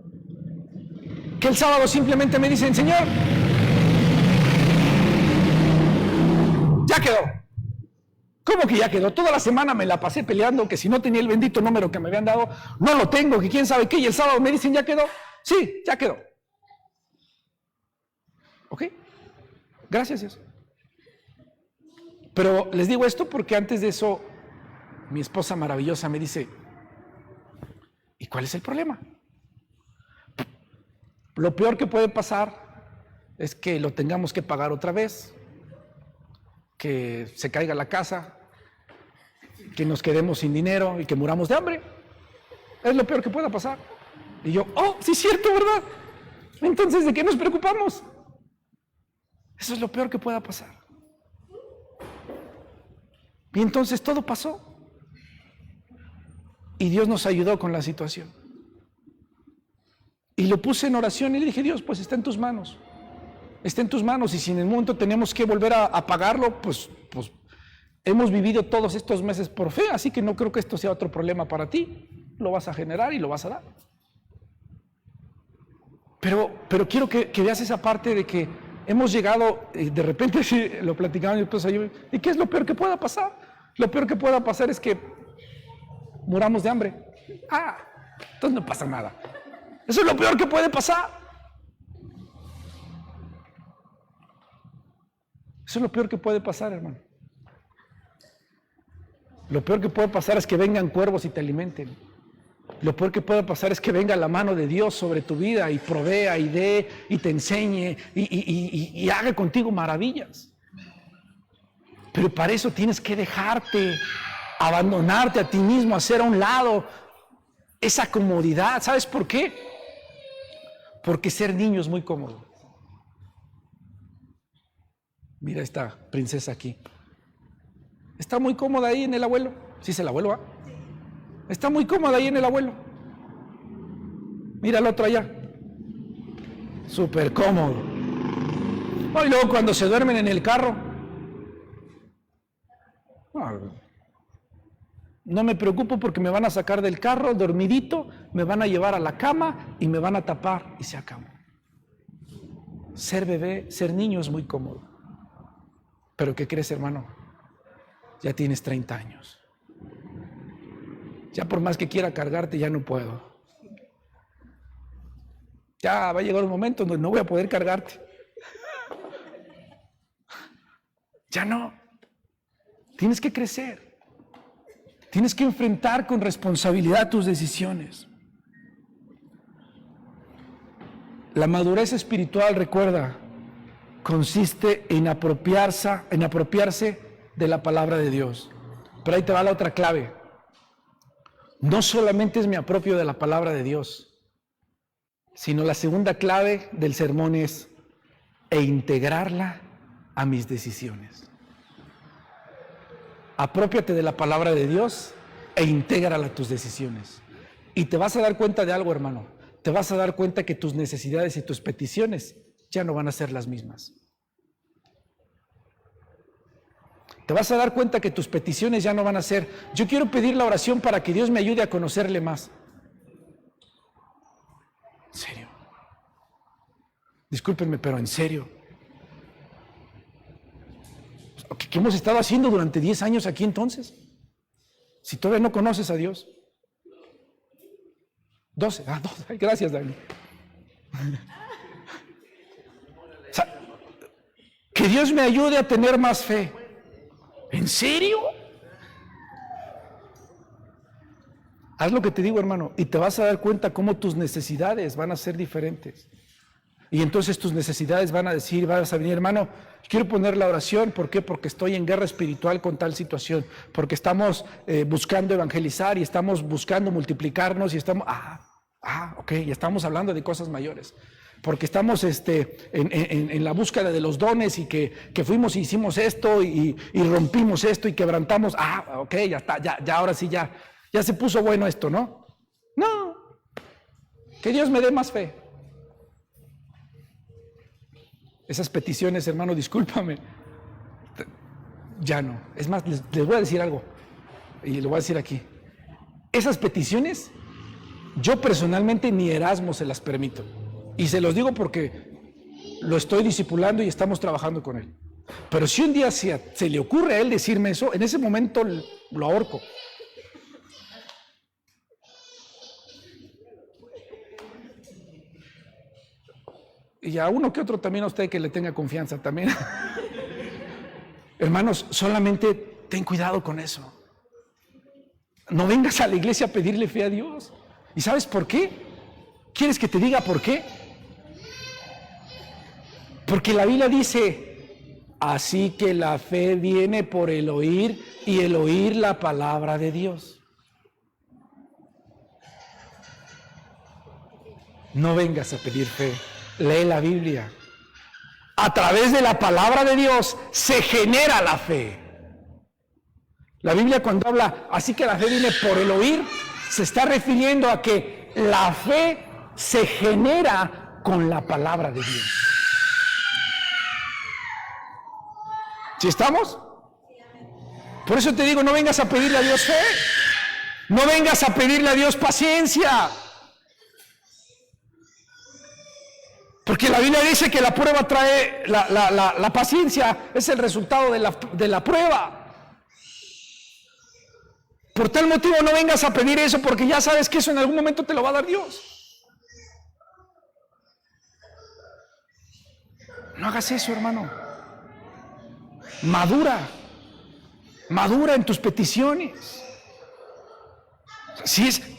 que el sábado simplemente me dicen, Señor, ya quedó. ¿Cómo que ya quedó? Toda la semana me la pasé peleando que si no tenía el bendito número que me habían dado, no lo tengo, que quién sabe qué, y el sábado me dicen, ¿ya quedó? Sí, ya quedó. ¿Ok? Gracias, Dios. Pero les digo esto porque antes de eso, mi esposa maravillosa me dice, ¿y cuál es el problema? Lo peor que puede pasar es que lo tengamos que pagar otra vez, que se caiga la casa, que nos quedemos sin dinero y que muramos de hambre. Es lo peor que pueda pasar. Y yo, sí es cierto, ¿verdad? Entonces, ¿de qué nos preocupamos? Eso es lo peor que pueda pasar. Y entonces todo pasó. Y Dios nos ayudó con la situación. Y lo puse en oración y le dije, Dios, pues está en tus manos. Está en tus manos, y si en el momento tenemos que volver a pagarlo, pues hemos vivido todos estos meses por fe, así que no creo que esto sea otro problema para ti. Lo vas a generar y lo vas a dar. Pero quiero que veas esa parte de que hemos llegado, de repente lo platicaba mi esposa y yo, ¿y qué es lo peor que pueda pasar? Lo peor que pueda pasar es que muramos de hambre. Entonces no pasa nada. Eso es lo peor que puede pasar. Eso es lo peor que puede pasar, hermano. Lo peor que puede pasar es que vengan cuervos y te alimenten. Lo peor que puede pasar es que venga la mano de Dios sobre tu vida y provea y dé y te enseñe y haga contigo maravillas. Pero para eso tienes que dejarte, abandonarte a ti mismo, hacer a un lado esa comodidad. ¿Sabes por qué? Porque ser niño es muy cómodo. Mira esta princesa aquí. Está muy cómoda ahí en el abuelo. Sí, es el abuelo, ¿ah? Está muy cómoda ahí en el abuelo. Mira el otro allá. Súper cómodo. Y luego cuando se duermen en el carro. No me preocupo porque me van a sacar del carro dormidito, me van a llevar a la cama y me van a tapar y se acabó. Ser bebé, ser niño es muy cómodo. Pero ¿qué crees, hermano? Ya tienes 30 años. Ya por más que quiera cargarte, ya no puedo. Ya va a llegar un momento donde no voy a poder cargarte. Ya no. Tienes que crecer. Tienes que enfrentar con responsabilidad tus decisiones. La madurez espiritual, recuerda, consiste en apropiarse de la palabra de Dios. Pero ahí te va la otra clave. No solamente me apropio de la palabra de Dios, sino la segunda clave del sermón es integrarla a mis decisiones. Aprópiate de la palabra de Dios e intégrala a tus decisiones. Y te vas a dar cuenta de algo, hermano. Te vas a dar cuenta que tus necesidades y tus peticiones ya no van a ser las mismas. Te vas a dar cuenta que tus peticiones ya no van a ser, yo quiero pedir la oración para que Dios me ayude a conocerle más. ¿En serio? Discúlpenme, pero en serio. ¿Qué hemos estado haciendo durante 10 años aquí entonces? Si todavía no conoces a Dios. 12. 12. Gracias, Dani. O sea, que Dios me ayude a tener más fe. ¿En serio? Haz lo que te digo, hermano, y te vas a dar cuenta cómo tus necesidades van a ser diferentes. Y entonces tus necesidades van a decir, vas a venir, hermano, quiero poner la oración. ¿Por qué? Porque estoy en guerra espiritual con tal situación. Porque estamos buscando evangelizar y estamos buscando multiplicarnos y estamos... ok, ya estamos hablando de cosas mayores. Porque estamos en la búsqueda de los dones y que fuimos y hicimos esto y rompimos esto y quebrantamos. Ok, ya está, ya ahora sí ya se puso bueno esto, ¿no? No, que Dios me dé más fe. Esas peticiones, hermano, discúlpame, ya no. Es más, les voy a decir algo y lo voy a decir aquí. Esas peticiones, yo personalmente ni Erasmo se las permito. Y se los digo porque lo estoy discipulando y estamos trabajando con él. Pero si un día se le ocurre a él decirme eso, en ese momento lo ahorco. Y a uno que otro también, a usted que le tenga confianza también. Hermanos, solamente ten cuidado con eso. No vengas a la iglesia a pedirle fe a Dios. ¿Y sabes por qué? ¿Quieres que te diga por qué? Porque la Biblia dice, así que la fe viene por el oír y el oír la palabra de Dios. No vengas a pedir fe, lee la Biblia. A través de la palabra de Dios se genera la fe. La Biblia cuando habla, así que la fe viene por el oír, se está refiriendo a que la fe se genera con la palabra de Dios. ¿Sí estamos? Por eso te digo, no vengas a pedirle a Dios fe. No vengas a pedirle a Dios paciencia. Porque la Biblia dice que la prueba trae, la paciencia es el resultado de la prueba. Por tal motivo no vengas a pedir eso porque ya sabes que eso en algún momento te lo va a dar Dios. No hagas eso, hermano. Madura en tus peticiones.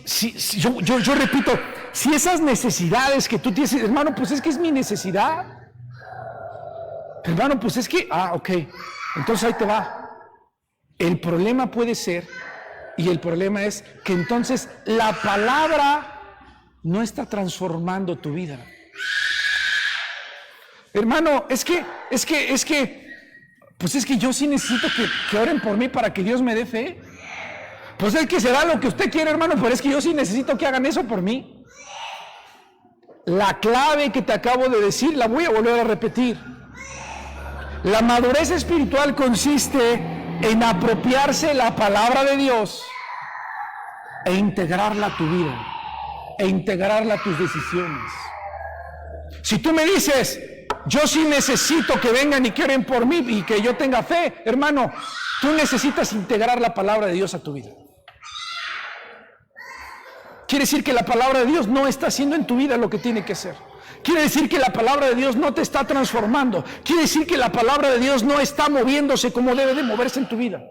Yo repito, si esas necesidades que tú tienes, hermano, pues es que es mi necesidad. Hermano, pues es que, ok, entonces ahí te va. El problema puede ser, y el problema es que entonces la palabra no está transformando tu vida. Hermano, es que yo sí necesito que oren por mí para que Dios me dé fe. Pues es que será lo que usted quiere, hermano, pero es que yo sí necesito que hagan eso por mí. La clave que te acabo de decir, la voy a volver a repetir. La madurez espiritual consiste en apropiarse la palabra de Dios e integrarla a tu vida, e integrarla a tus decisiones. Si tú me dices, yo sí necesito que vengan y que oren por mí y que yo tenga fe, hermano, tú necesitas integrar la palabra de Dios a tu vida. Quiere decir que la palabra de Dios no está haciendo en tu vida lo que tiene que hacer. Quiere decir que la palabra de Dios no te está transformando. Quiere decir que la palabra de Dios no está moviéndose como debe de moverse en tu vida.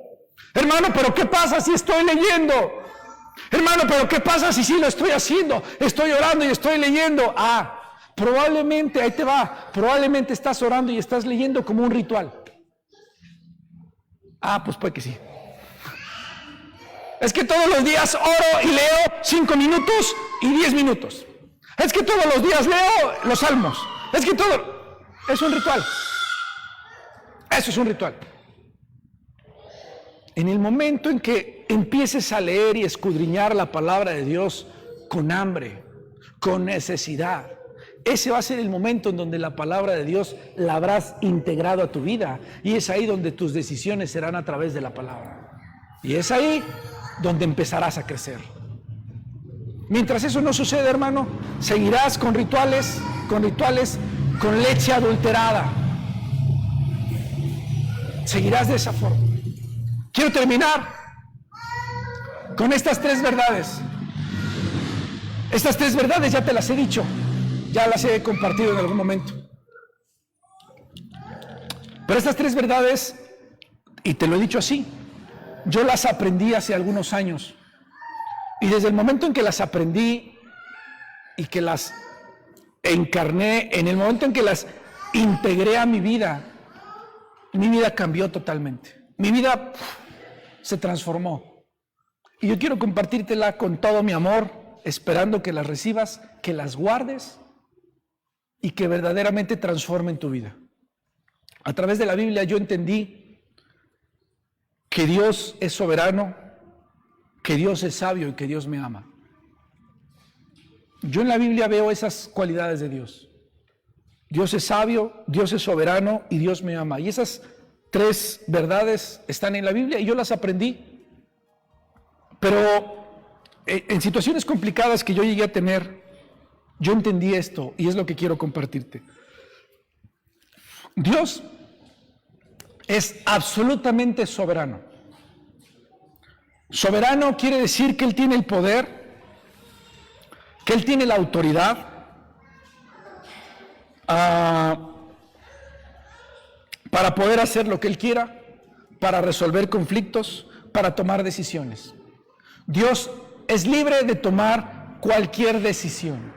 Hermano, pero ¿qué pasa si estoy leyendo? Hermano, pero ¿qué pasa si sí lo estoy haciendo? Estoy orando y estoy leyendo. Probablemente, ahí te va, probablemente estás orando y estás leyendo como un ritual. Pues puede que sí. Es que todos los días oro y leo 5 minutos y 10 minutos. Es que todos los días leo los salmos. Es que todo es un ritual. Eso es un ritual. En el momento en que empieces a leer y escudriñar la palabra de Dios con hambre, con necesidad, ese va a ser el momento en donde la palabra de Dios la habrás integrado a tu vida. Y es ahí donde tus decisiones serán a través de la palabra. Y es ahí donde empezarás a crecer. Mientras eso no sucede, hermano, seguirás con rituales, con leche adulterada. Seguirás de esa forma. Quiero terminar con estas 3 verdades. Estas 3 verdades ya te las he dicho, ya las he compartido en algún momento. Pero estas 3 verdades, y te lo he dicho así, yo las aprendí hace algunos años. Y desde el momento en que las aprendí y que las encarné, en el momento en que las integré a mi vida cambió totalmente. Mi vida se transformó. Y yo quiero compartírtela con todo mi amor, esperando que las recibas, que las guardes y que verdaderamente transformen tu vida. A través de la Biblia yo entendí que Dios es soberano, que Dios es sabio y que Dios me ama. Yo en la Biblia veo esas cualidades de Dios. Dios es sabio, Dios es soberano y Dios me ama. Y esas 3 verdades están en la Biblia y yo las aprendí. Pero en situaciones complicadas que yo llegué a tener, yo entendí esto y es lo que quiero compartirte. Dios es absolutamente soberano. Soberano quiere decir que Él tiene el poder, que Él tiene la autoridad para poder hacer lo que Él quiera, para resolver conflictos, para tomar decisiones. Dios es libre de tomar cualquier decisión.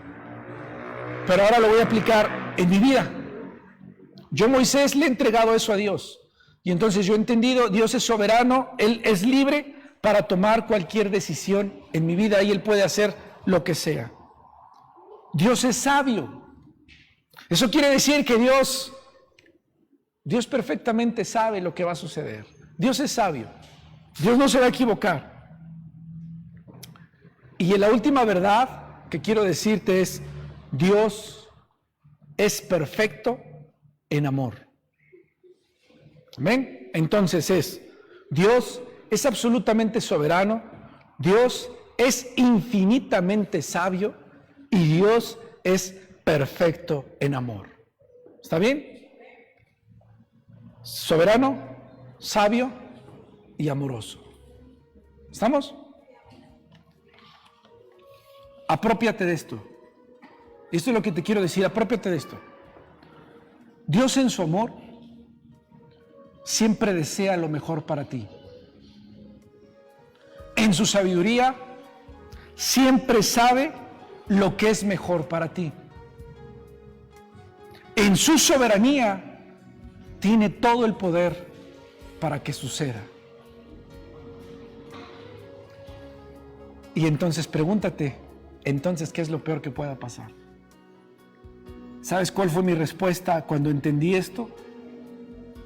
Pero ahora lo voy a aplicar en mi vida. Yo, Moisés, le he entregado eso a Dios. Y entonces yo he entendido, Dios es soberano, Él es libre para tomar cualquier decisión en mi vida y Él puede hacer lo que sea. Dios es sabio. Eso quiere decir que Dios perfectamente sabe lo que va a suceder. Dios es sabio. Dios no se va a equivocar. Y la última verdad que quiero decirte es, Dios es perfecto en amor. ¿Amén? Entonces Dios es absolutamente soberano, Dios es infinitamente sabio y Dios es perfecto en amor. ¿Está bien? Soberano, sabio y amoroso. ¿Estamos? Aprópiate de esto. Esto es lo que te quiero decir, aprópiate de esto. Dios en su amor siempre desea lo mejor para ti. En su sabiduría siempre sabe lo que es mejor para ti. En su soberanía tiene todo el poder para que suceda. Y entonces pregúntate, entonces, ¿qué es lo peor que pueda pasar? ¿Sabes cuál fue mi respuesta cuando entendí esto?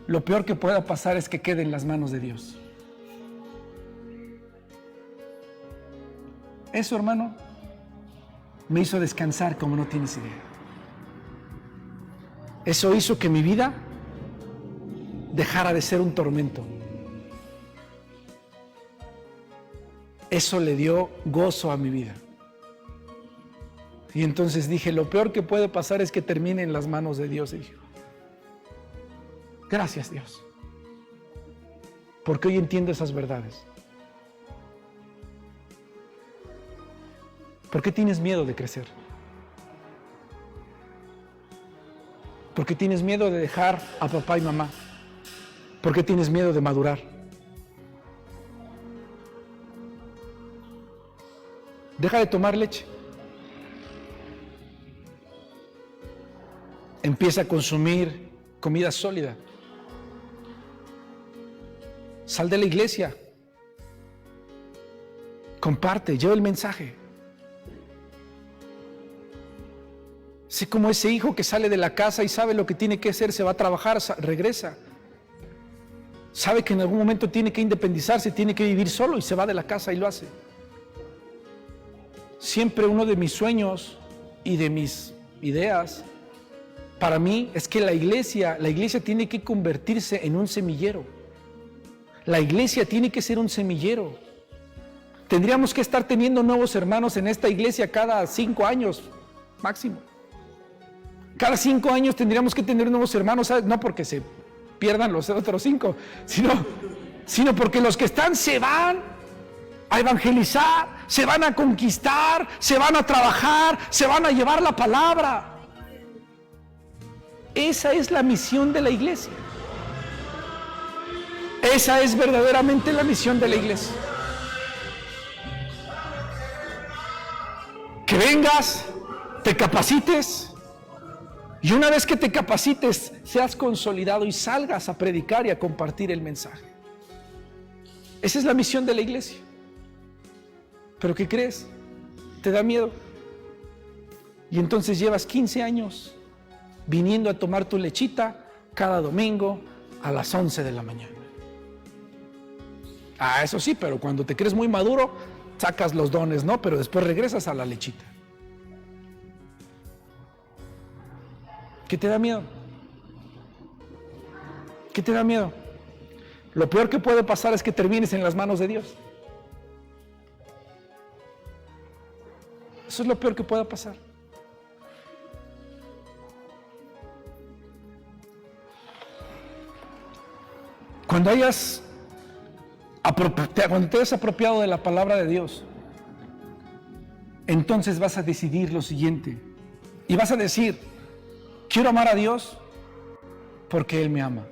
Lo peor que pueda pasar es que quede en las manos de Dios. Eso, hermano, me hizo descansar como no tienes idea. Eso hizo que mi vida dejara de ser un tormento. Eso le dio gozo a mi vida. Y entonces dije, lo peor que puede pasar es que termine en las manos de Dios. Y dije, gracias Dios, porque hoy entiendo esas verdades. ¿Por qué tienes miedo de crecer? ¿Por qué tienes miedo de dejar a papá y mamá? ¿Por qué tienes miedo de madurar? Deja de tomar leche. Empieza a consumir comida sólida. Sal de la iglesia. Comparte, lleva el mensaje. Sé como ese hijo que sale de la casa y sabe lo que tiene que hacer, se va a trabajar, regresa. Sabe que en algún momento tiene que independizarse, tiene que vivir solo y se va de la casa y lo hace. Siempre uno de mis sueños y de mis ideas para mí es que la iglesia tiene que convertirse en un semillero. La iglesia tiene que ser un semillero. Tendríamos que estar teniendo nuevos hermanos en esta iglesia cada 5 años máximo. Cada 5 años tendríamos que tener nuevos hermanos, ¿sabes? No porque se pierdan los otros 5, sino porque los que están se van a evangelizar, se van a conquistar, se van a trabajar, se van a llevar la palabra. Esa es la misión de la iglesia. Esa es verdaderamente la misión de la iglesia. Que vengas, te capacites, y una vez que te capacites, seas consolidado y salgas a predicar y a compartir el mensaje. Esa es la misión de la iglesia. ¿Pero qué crees? ¿Te da miedo? Y entonces llevas 15 años viniendo a tomar tu lechita cada domingo a las 11 de la mañana. Ah, eso sí, pero cuando te crees muy maduro, sacas los dones, ¿no? Pero después regresas a la lechita. ¿Qué te da miedo? ¿Qué te da miedo? Lo peor que puede pasar es que termines en las manos de Dios. Eso es lo peor que pueda pasar. Cuando te hayas apropiado de la palabra de Dios, entonces vas a decidir lo siguiente. Y vas a decir, quiero amar a Dios porque Él me ama.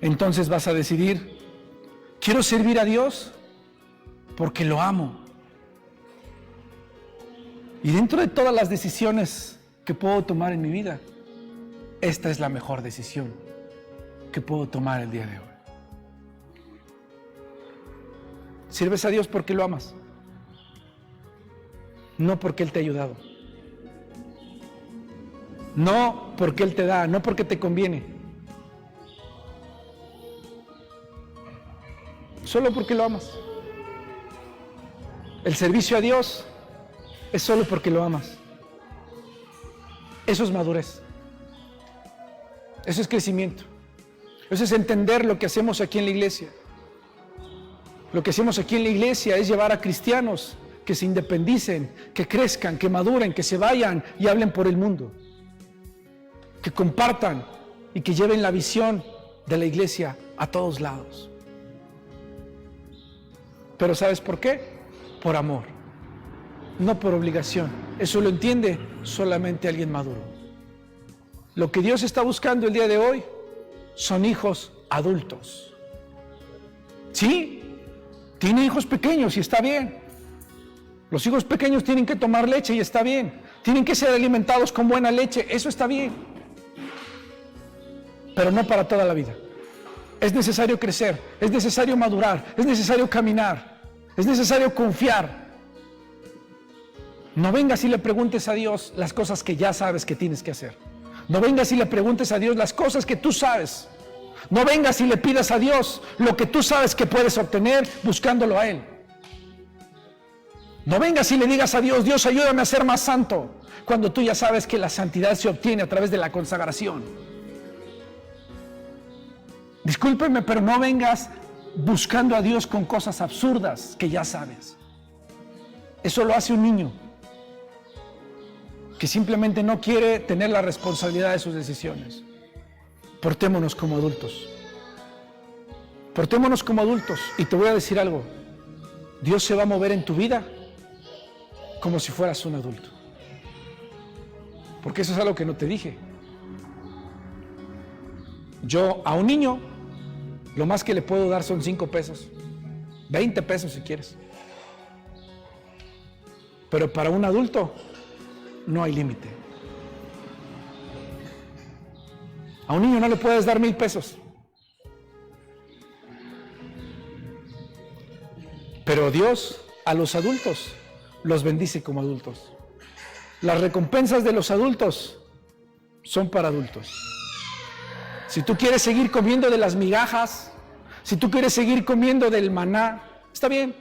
Entonces vas a decidir, quiero servir a Dios porque lo amo. Y dentro de todas las decisiones que puedo tomar en mi vida, esta es la mejor decisión que puedo tomar el día de hoy. Sirves a Dios porque lo amas, no porque Él te ha ayudado, no porque Él te da, no porque te conviene, solo porque lo amas. El servicio a Dios es solo porque lo amas. Eso es madurez. Eso es crecimiento. Eso es entender lo que hacemos aquí en la iglesia. Lo que hacemos aquí en la iglesia es llevar a cristianos que se independicen, que crezcan, que maduren, que se vayan y hablen por el mundo. Que compartan y que lleven la visión de la iglesia a todos lados. Pero ¿sabes por qué? Por amor, no por obligación. Eso lo entiende solamente alguien maduro. Lo que Dios está buscando el día de hoy son hijos adultos. Sí, tiene hijos pequeños y está bien. Los hijos pequeños tienen que tomar leche y está bien. Tienen que ser alimentados con buena leche, eso está bien. Pero no para toda la vida. Es necesario crecer, es necesario madurar, es necesario caminar. Es necesario confiar. No vengas y le preguntes a Dios las cosas que ya sabes que tienes que hacer. No vengas y le preguntes a Dios las cosas que tú sabes. No vengas y le pidas a Dios lo que tú sabes que puedes obtener buscándolo a Él. No vengas y le digas a Dios, Dios, ayúdame a ser más santo, cuando tú ya sabes que la santidad se obtiene a través de la consagración. Discúlpeme, pero no vengas buscando a Dios con cosas absurdas que ya sabes. Eso lo hace un niño que simplemente no quiere tener la responsabilidad de sus decisiones. Portémonos como adultos. Portémonos como adultos. Y te voy a decir algo. Dios se va a mover en tu vida como si fueras un adulto. Porque eso es algo que no te dije. Yo a un niño lo más que le puedo dar son 5 pesos, 20 pesos si quieres. Pero para un adulto no hay límite. A un niño no le puedes dar 1,000 pesos. Pero Dios a los adultos los bendice como adultos. Las recompensas de los adultos son para adultos. Si tú quieres seguir comiendo de las migajas, si tú quieres seguir comiendo del maná, está bien,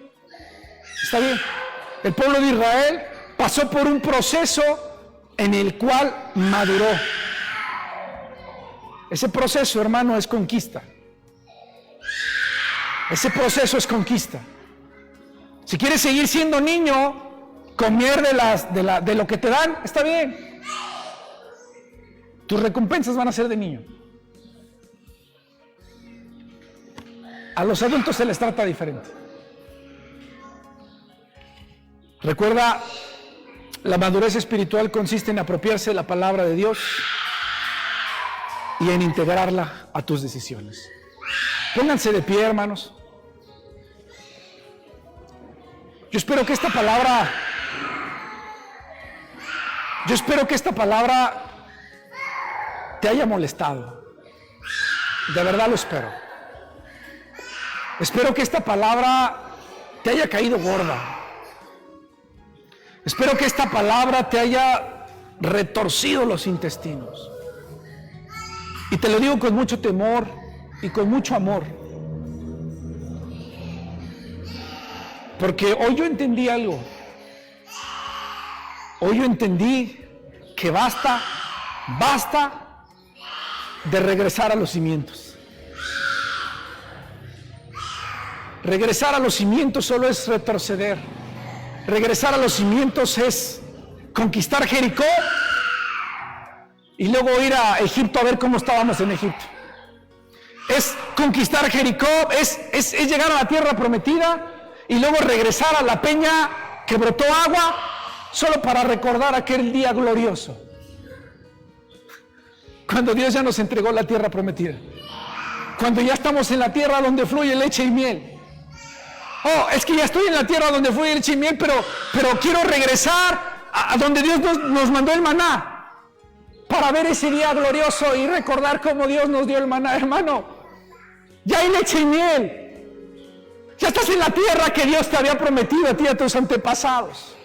está bien. El pueblo de Israel pasó por un proceso en el cual maduró. Ese proceso, hermano, es conquista. Ese proceso es conquista. Si quieres seguir siendo niño, comer de lo que te dan, está bien. Tus recompensas van a ser de niño. A los adultos se les trata diferente. Recuerda, la madurez espiritual consiste en apropiarse de la palabra de Dios y en integrarla a tus decisiones. Pónganse de pie, hermanos. Yo espero que esta palabra te haya molestado. De verdad lo espero. Espero que esta palabra te haya caído gorda. Espero que esta palabra te haya retorcido los intestinos. Y te lo digo con mucho temor y con mucho amor. Porque hoy yo entendí algo. Hoy yo entendí que basta de regresar a los cimientos. Regresar a los cimientos solo es retroceder. Regresar a los cimientos es conquistar Jericó y luego ir a Egipto a ver cómo estábamos en Egipto. Es conquistar Jericó, es llegar a la tierra prometida y luego regresar a la peña que brotó agua solo para recordar aquel día glorioso. Cuando Dios ya nos entregó la tierra prometida. Cuando ya estamos en la tierra donde fluye leche y miel. Oh, es que ya estoy en la tierra donde fluye leche y miel, pero quiero regresar a donde Dios nos mandó el maná. para ver ese día glorioso y recordar cómo Dios nos dio el maná. Hermano, ya hay leche y miel. Ya estás en la tierra que Dios te había prometido a ti y a tus antepasados.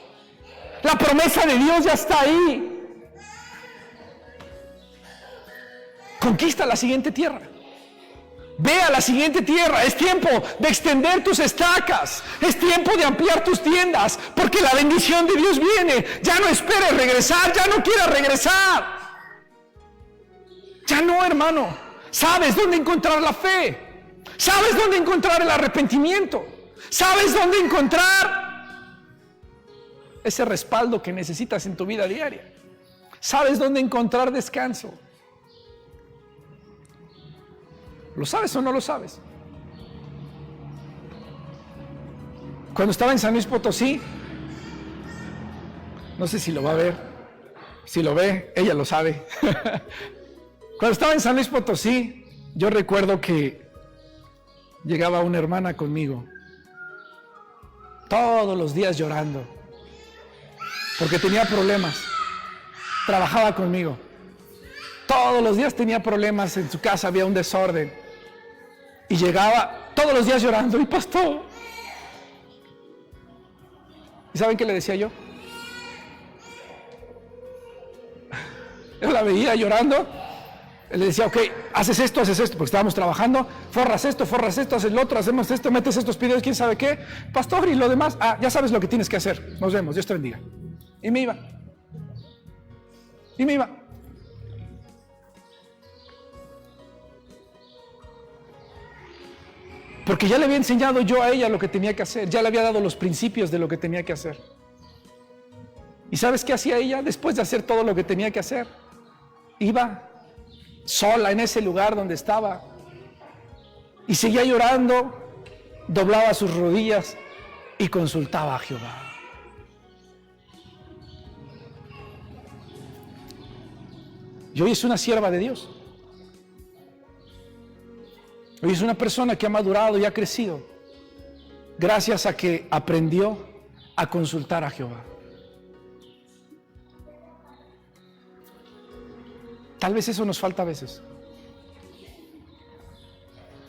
La promesa de Dios ya está ahí. Conquista la siguiente tierra. Ve a la siguiente tierra. Es tiempo de extender tus estacas. Es tiempo de ampliar tus tiendas. Porque la bendición de Dios viene. Ya no esperes regresar. Ya no quieras regresar. Ya no, hermano. Sabes dónde encontrar la fe. Sabes dónde encontrar el arrepentimiento. Sabes dónde encontrar ese respaldo que necesitas en tu vida diaria. Sabes dónde encontrar descanso. ¿Lo sabes o no lo sabes? Cuando estaba en San Luis Potosí, no sé si lo va a ver, si lo ve, ella lo sabe. Cuando estaba en San Luis Potosí, yo recuerdo que llegaba una hermana conmigo, todos los días llorando, porque tenía problemas, trabajaba conmigo. Todos los días tenía problemas, en su casa había un desorden. Y llegaba todos los días llorando, y pastor. ¿Y saben qué le decía yo? Yo la veía llorando, le decía, ok, haces esto, porque estábamos trabajando, forras esto, haces lo otro, hacemos esto, metes estos videos, quién sabe qué. Pastor, y lo demás, ya sabes lo que tienes que hacer. Nos vemos, Dios te bendiga. Y me iba. Porque ya le había enseñado yo a ella lo que tenía que hacer. Ya le había dado los principios de lo que tenía que hacer. ¿Y sabes qué hacía ella después de hacer todo lo que tenía que hacer? Iba sola en ese lugar donde estaba y seguía llorando, doblaba sus rodillas y consultaba a Jehová. Y hoy es una sierva de Dios. Hoy es una persona que ha madurado y ha crecido gracias a que aprendió a consultar a Jehová. Tal vez eso nos falta a veces.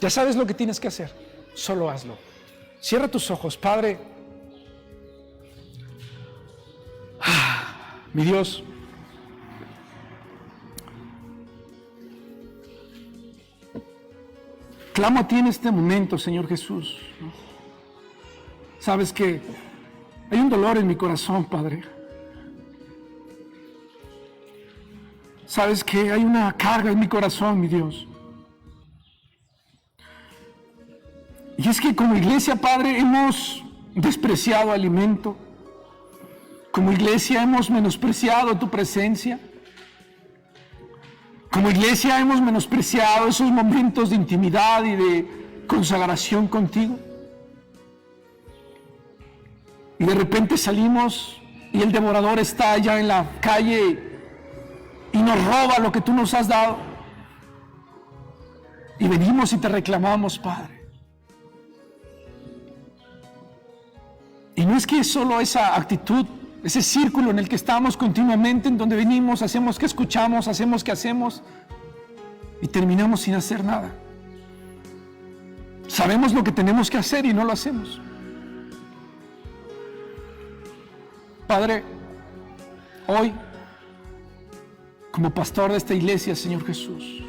Ya sabes lo que tienes que hacer, solo hazlo. Cierra tus ojos, Padre. Mi Dios, clamo a ti en este momento, Señor Jesús. Sabes que hay un dolor en mi corazón, Padre. Sabes que hay una carga en mi corazón, mi Dios. Y es que como iglesia, Padre, hemos despreciado alimento. Como iglesia hemos menospreciado tu presencia. Como iglesia hemos menospreciado esos momentos de intimidad y de consagración contigo. Y de repente salimos y el devorador está allá en la calle y nos roba lo que tú nos has dado. Y venimos y te reclamamos, Padre. Y no es que es solo esa actitud, ese círculo en el que estamos continuamente, en donde venimos, hacemos que escuchamos, hacemos que hacemos y terminamos sin hacer nada. Sabemos lo que tenemos que hacer y no lo hacemos. Padre, hoy, como pastor de esta iglesia, Señor Jesús,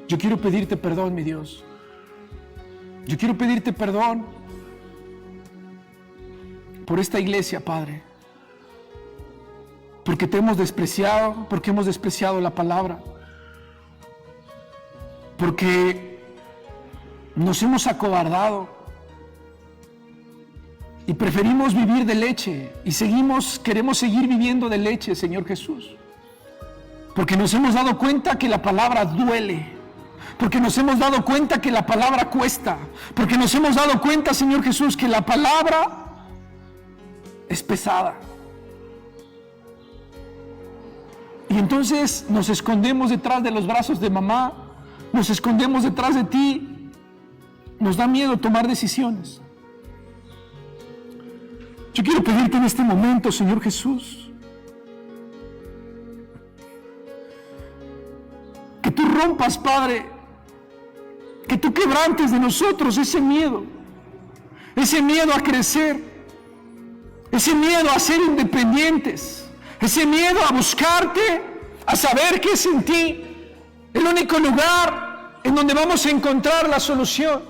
yo quiero pedirte perdón, mi Dios. Yo quiero pedirte perdón por esta iglesia, Padre, porque te hemos despreciado, porque hemos despreciado la palabra, porque nos hemos acobardado y preferimos vivir de leche y queremos seguir viviendo de leche, Señor Jesús, porque nos hemos dado cuenta que la palabra duele, porque nos hemos dado cuenta que la palabra cuesta, porque nos hemos dado cuenta, Señor Jesús, que la palabra es pesada. Y entonces nos escondemos detrás de los brazos de mamá, nos escondemos detrás de ti, nos da miedo tomar decisiones. Yo quiero pedirte en este momento, Señor Jesús, rompas, Padre, que tú quebrantes de nosotros ese miedo a crecer, ese miedo a ser independientes, ese miedo a buscarte, a saber que es en ti el único lugar en donde vamos a encontrar la solución.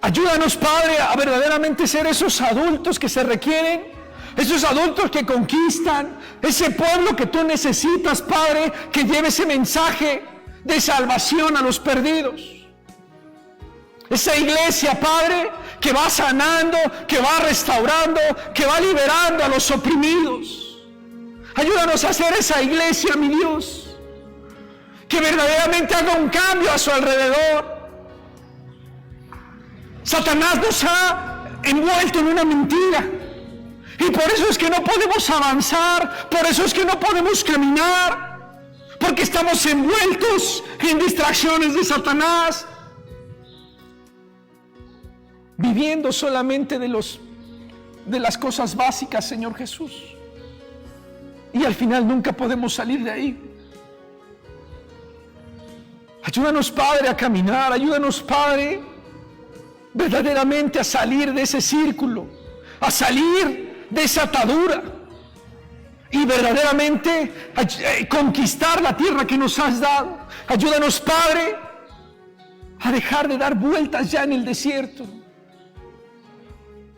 Ayúdanos, Padre, a verdaderamente ser esos adultos que se requieren, esos adultos que conquistan, ese pueblo que tú necesitas, Padre, que lleve ese mensaje de salvación a los perdidos. Esa iglesia, Padre, que va sanando, que va restaurando, que va liberando a los oprimidos. Ayúdanos a hacer esa iglesia, mi Dios, que verdaderamente haga un cambio a su alrededor. Satanás nos ha envuelto en una mentira. Y por eso es que no podemos avanzar, por eso es que no podemos caminar, porque estamos envueltos en distracciones de Satanás, viviendo solamente de las cosas básicas, Señor Jesús. Y al final nunca podemos salir de ahí. Ayúdanos, Padre, a caminar, ayúdanos, Padre, verdaderamente a salir de ese círculo, a salir de esa atadura y verdaderamente conquistar la tierra que nos has dado. Ayúdanos, Padre, a dejar de dar vueltas ya en el desierto.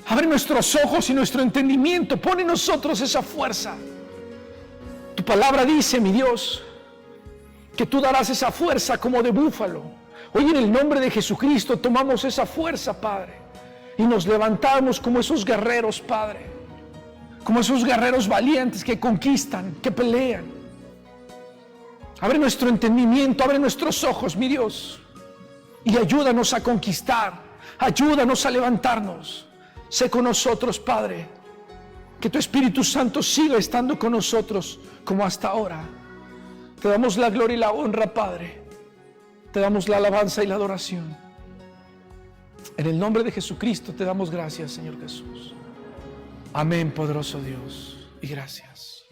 Abre nuestros ojos y nuestro entendimiento, pone en nosotros esa fuerza. Tu palabra dice, mi Dios, que tú darás esa fuerza como de búfalo. Hoy en el nombre de Jesucristo tomamos esa fuerza, Padre, y nos levantamos como esos guerreros, Padre, como esos guerreros valientes que conquistan, que pelean. Abre nuestro entendimiento, abre nuestros ojos, mi Dios, y ayúdanos a conquistar, ayúdanos a levantarnos. Sé con nosotros, Padre, que tu Espíritu Santo siga estando con nosotros como hasta ahora. Te damos la gloria y la honra, Padre. Te damos la alabanza y la adoración. En el nombre de Jesucristo te damos gracias, Señor Jesús. Amén, poderoso Dios, y gracias.